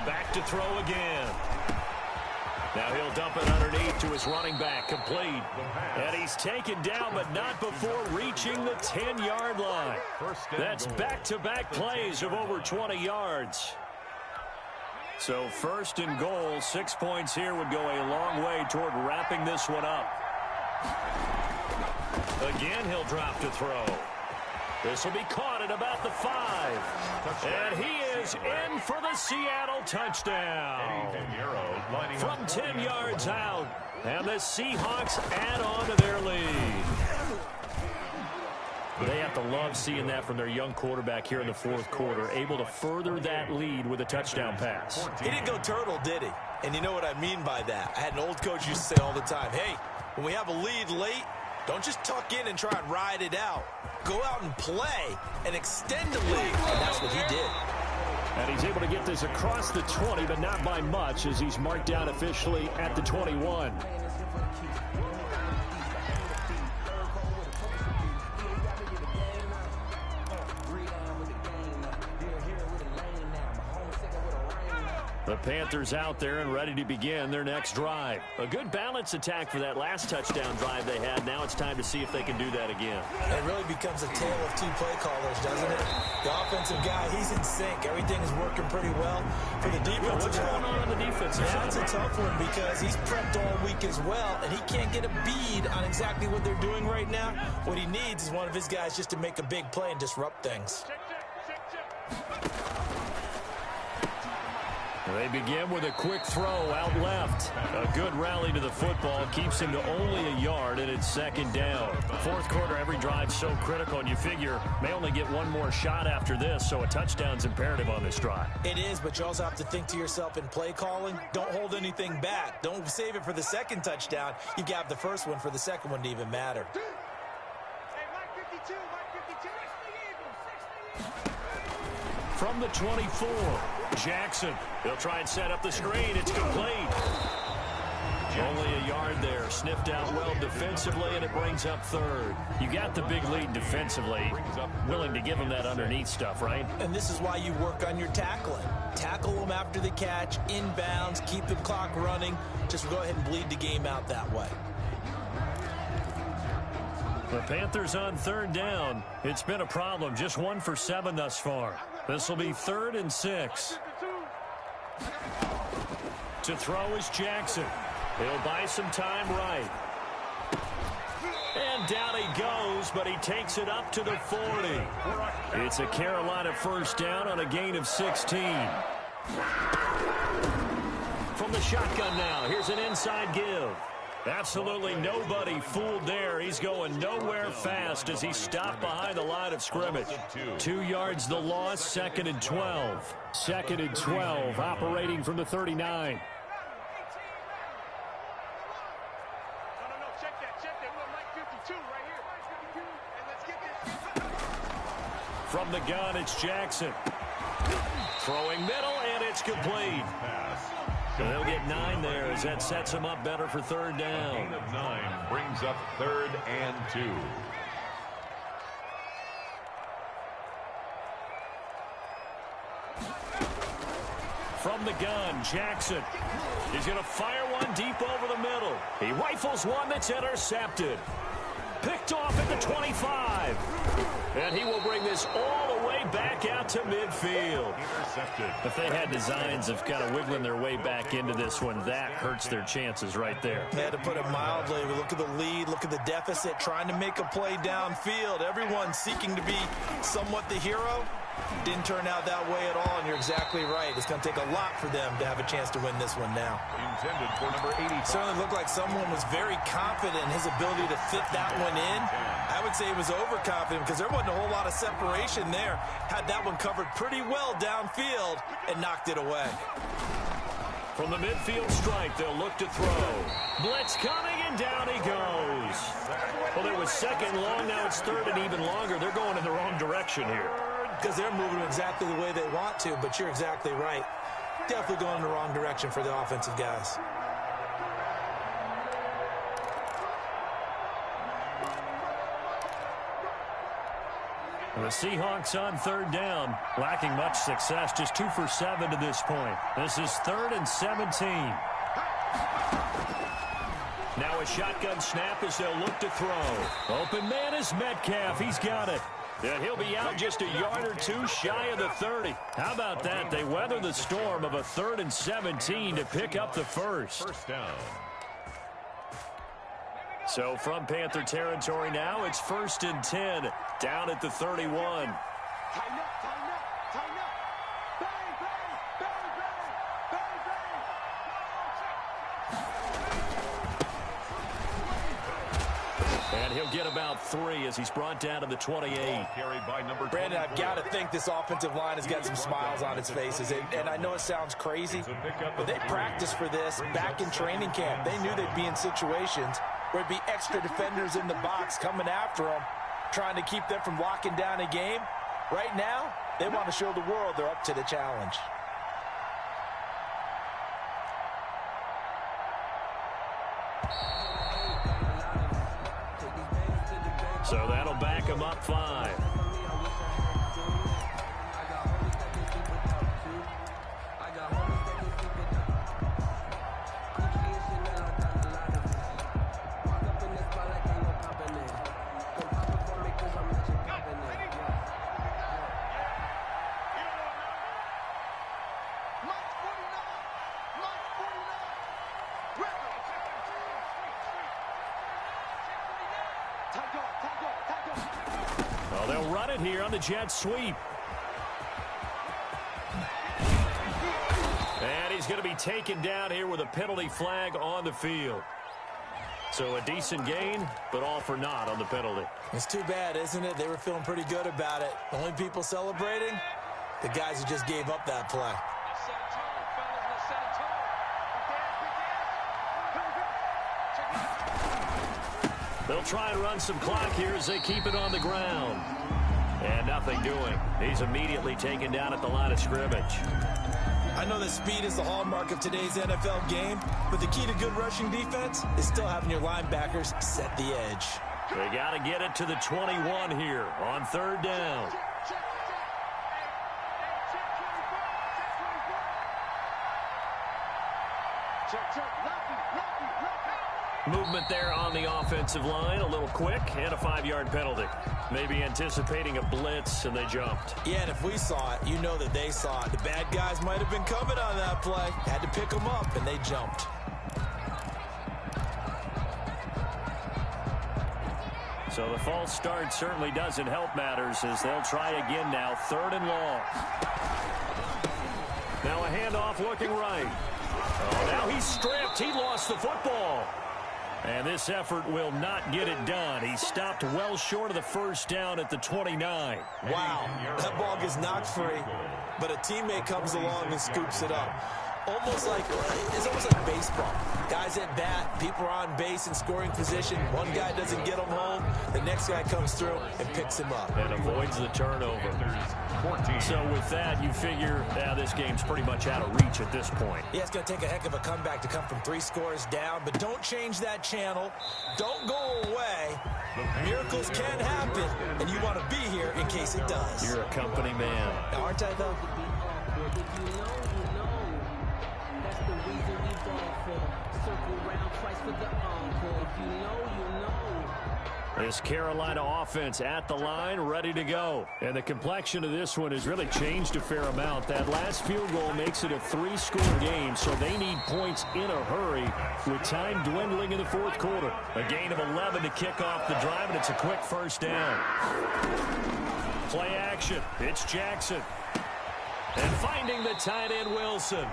Back to throw again. Now he'll dump it underneath to his running back, complete. And he's taken down, but not before reaching the 10-yard line. That's back-to-back plays of over 20 yards. So first and goal, 6 points here would go a long way toward wrapping this one up. Again, he'll drop to throw. This will be caught at about the 5. And he is in for the Seattle touchdown. From 10 yards out. And the Seahawks add on to their lead. They have to love seeing that from their young quarterback here in the fourth quarter, able to further that lead with a touchdown pass. He didn't go turtle, did he? And you know what I mean by that. I had an old coach used to say all the time, hey, when we have a lead late, don't just tuck in and try and ride it out. Go out and play and extend the lead. And that's what he did. And he's able to get this across the 20, but not by much, as he's marked down officially at the 21. The Panthers out there and ready to begin their next drive. A good balance attack for that last touchdown drive they had. Now it's time to see if they can do that again. It really becomes a tale of two play callers, doesn't it? The offensive guy, he's in sync. Everything is working pretty well. For the defensive what's going on the defensive side? That's a tough one because he's prepped all week as well, and he can't get a bead on exactly what they're doing right now. What he needs is one of his guys just to make a big play and disrupt things. They begin with a quick throw out left. A good rally to the football keeps him to only a yard, and it's second down. Fourth quarter, every drive's so critical, and you figure may only get one more shot after this, so a touchdown's imperative on this drive. It is, but you also have to think to yourself in play calling, don't hold anything back. Don't save it for the second touchdown. You got to have the first one for the second one to even matter. From the 24, Jackson. They'll try and set up the screen. It's complete. Only a yard there. Sniffed out well defensively, and it brings up third. You got the big lead defensively. Willing to give them that underneath stuff, right? And this is why you work on your tackling. Tackle them after the catch, inbounds, keep the clock running. Just go ahead and bleed the game out that way. The Panthers on third down. It's been a problem. Just 1 for 7 thus far. This will be 3rd and 6. To throw is Jackson. He'll buy some time right. And down he goes, but he takes it up to the 40. It's a Carolina first down on a gain of 16. From the shotgun now, here's an inside give. Absolutely nobody fooled there. He's going nowhere fast as he stopped behind the line of scrimmage. 2 yards the loss, 2nd and 12. 2nd and 12, operating from the 39. Check that. We're Mike 52 right here. And let's get this. From the gun, it's Jackson. Throwing middle, and it's complete. So they'll get 9 there as that sets him up better for third down. Gain of 9 brings up 3rd and 2. From the gun, Jackson. He's going to fire one deep over the middle. He rifles one that's intercepted. Picked off at the 25. And he will bring this all the way back out to midfield. Intercepted. If they had designs of kind of wiggling their way back into this one, that hurts their chances right there. They had to put it mildly. We look at the lead, look at the deficit, trying to make a play downfield. Everyone seeking to be somewhat the hero. Didn't turn out that way at all, and you're exactly right. It's going to take a lot for them to have a chance to win this one now. Intended for number 85. Certainly looked like someone was very confident in his ability to fit that one in. I would say he was overconfident because there wasn't a whole lot of separation there. Had that one covered pretty well downfield and knocked it away. From the midfield stripe, they'll look to throw. Blitz coming, and down he goes. Well, it was 2nd long, now it's 3rd and even longer. They're going in the wrong direction here. Because they're moving exactly the way they want to, but you're exactly right. Definitely going in the wrong direction for the offensive guys. The Seahawks on third down, lacking much success, just 2 for 7 to this point. This is 3rd and 17. Now a shotgun snap as they'll look to throw. Open man is Metcalf. He's got it. And he'll be out just a yard or 2 shy of the 30. How about that? They weather the storm of a 3rd and 17 to pick up the first. First down. So from Panther territory now, it's 1st and 10 down at the 31. Tighten up. Bang, bang. And he'll get about 3 as he's brought down to the 28. Carried by number Brandon, I've got to think this offensive line has got some smiles on its faces. And I know it sounds crazy, but they practiced for this back in training camp. They knew they'd be in situations where it'd be extra defenders in the box coming after them, trying to keep them from locking down a game. Right now, they want to show the world they're up to the challenge. So that'll back him up 5. Well, they'll run it here on the jet sweep. And he's going to be taken down here with a penalty flag on the field. So a decent gain, but all for naught on the penalty. It's too bad, isn't it? They were feeling pretty good about it. The only people celebrating, the guys who just gave up that play. They'll try and run some clock here as they keep it on the ground. And nothing doing. He's immediately taken down at the line of scrimmage. I know that speed is the hallmark of today's NFL game, but the key to good rushing defense is still having your linebackers set the edge. They got to get it to the 21 here on third down. Movement there on the offensive line, a little quick, and a 5-yard penalty. Maybe anticipating a blitz, and they jumped. Yeah, and if we saw it, you know that they saw it. The bad guys might have been coming on that play. Had to pick them up, and they jumped. So the false start certainly doesn't help matters as they'll try again now, third and long. Now a handoff looking right. Oh, now he's stripped. He lost the football. And this effort will not get it done. He stopped well short of the first down at the 29. Wow, that ball gets knocked free, but a teammate comes along and scoops it up. It's almost like baseball. Guys at bat, people are on base in scoring position. One guy doesn't get them home. The next guy comes through and picks him up. And avoids the turnover. So with that, you figure this game's pretty much out of reach at this point. Yeah, it's going to take a heck of a comeback to come from 3 scores down, but don't change that channel. Don't go away. Miracles can happen, and you want to be here in case it does. You're a company man. Now, aren't I, though? This Carolina offense at the line, ready to go. And the complexion of this one has really changed a fair amount. That last field goal makes it a 3-score game, so they need points in a hurry with time dwindling in the fourth quarter. A gain of 11 to kick off the drive, and it's a quick first down. Play action. It's Jackson. And finding the tight end, Wilson.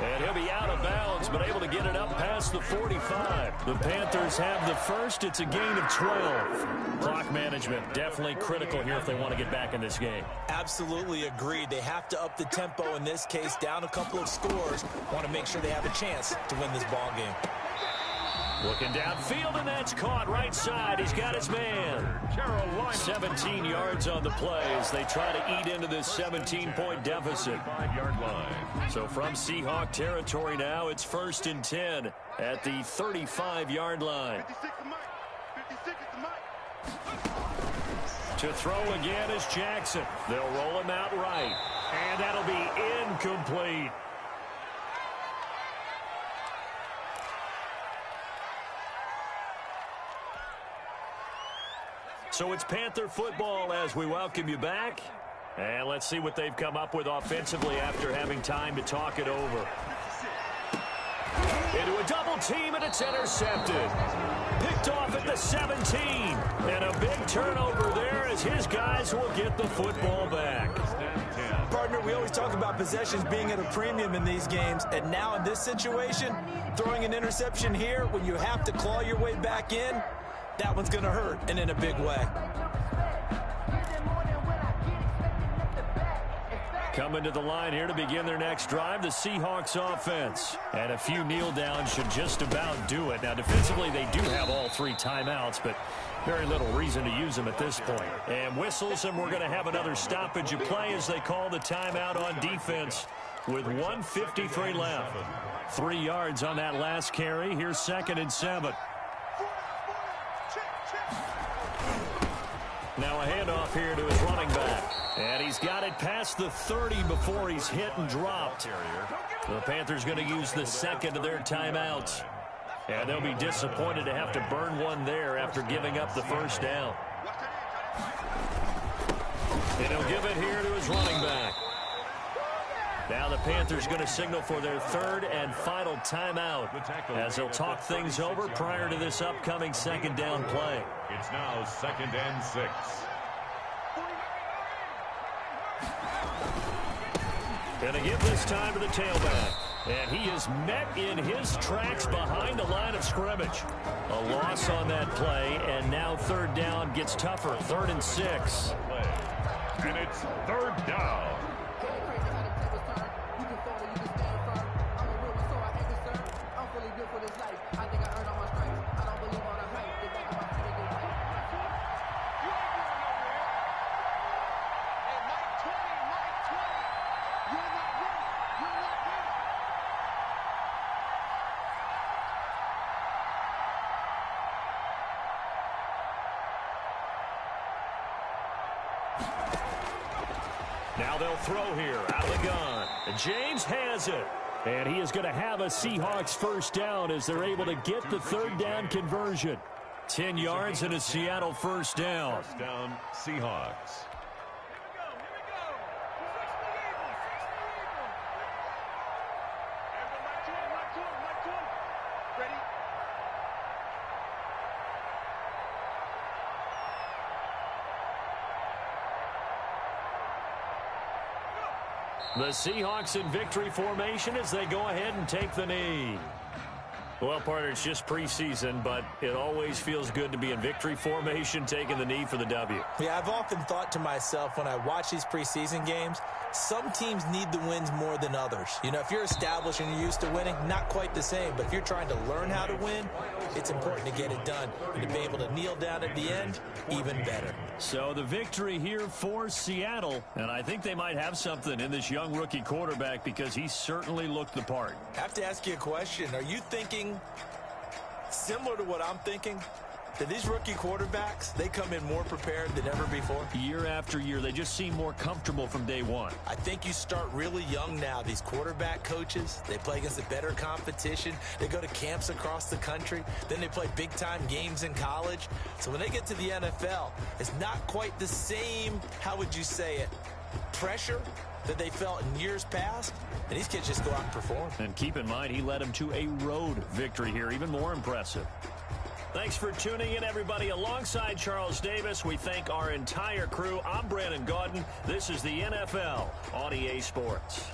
And he'll be out of bounds, but able to get it up past the 45. The Panthers have the first. It's a gain of 12. Clock management definitely critical here if they want to get back in this game. Absolutely agreed. They have to up the tempo in this case, down a couple of scores. Want to make sure they have a chance to win this ball game. Looking downfield, and that's caught right side. He's got his man. 17 yards on the play as they try to eat into this 17-point deficit. 5-yard line. So from Seahawk territory now, it's 1st and 10 at the 35-yard line. 56 is Mike. 56 is Mike. To throw again is Jackson. They'll roll him out right. And that'll be incomplete. So it's Panther football as we welcome you back. And let's see what they've come up with offensively after having time to talk it over. Into a double team, and it's intercepted. Picked off at the 17. And a big turnover there as his guys will get the football back. Partner, we always talk about possessions being at a premium in these games. And now in this situation, throwing an interception here when you have to claw your way back in, that one's going to hurt, and in a big way. Coming to the line here to begin their next drive, the Seahawks offense. And a few kneel downs should just about do it. Now, defensively, they do have all 3 timeouts, but very little reason to use them at this point. And whistles, and we're going to have another stoppage of play as they call the timeout on defense with 1:53 left. 3 yards on that last carry. Here's 2nd and 7. Now a handoff here to his running back. And he's got it past the 30 before he's hit and dropped. The Panthers going to use the 2nd of their timeouts. And they'll be disappointed to have to burn one there after giving up the first down. And he'll give it here to his running back. Now the Panthers going to signal for their 3rd and final timeout as they'll talk things over prior to this upcoming 2nd down play. It's now 2nd and 6. Going to give this time to the tailback. And he is met in his tracks behind the line of scrimmage. A loss on that play, and now third down gets tougher. 3rd and 6. And it's 3rd down. Now they'll throw here out of the gun. James has it. And he is going to have a Seahawks first down as they're able to get the 3rd down conversion. 10 yards and a Seattle first down. First down, Seahawks. The Seahawks in victory formation as they go ahead and take the knee. Well, partner, it's just preseason, but it always feels good to be in victory formation, taking the knee for the W. Yeah, I've often thought to myself when I watch these preseason games, some teams need the wins more than others. You know, if you're established and you're used to winning, not quite the same. But if you're trying to learn how to win, it's important to get it done. And to be able to kneel down at the end, even better. So the victory here for Seattle. And I think they might have something in this young rookie quarterback because he certainly looked the part. I have to ask you a question. Are you thinking similar to what I'm thinking? That these rookie quarterbacks, they come in more prepared than ever before? Year after year, they just seem more comfortable from day one. I think you start really young now. These quarterback coaches, they play against a better competition. They go to camps across the country. Then they play big-time games in college. So when they get to the NFL, it's not quite the same, how would you say it, pressure that they felt in years past. And these kids just go out and perform. And keep in mind, he led them to a road victory here, even more impressive. Thanks for tuning in, everybody. Alongside Charles Davis, we thank our entire crew. I'm Brandon Gaudin. This is the NFL on EA Sports.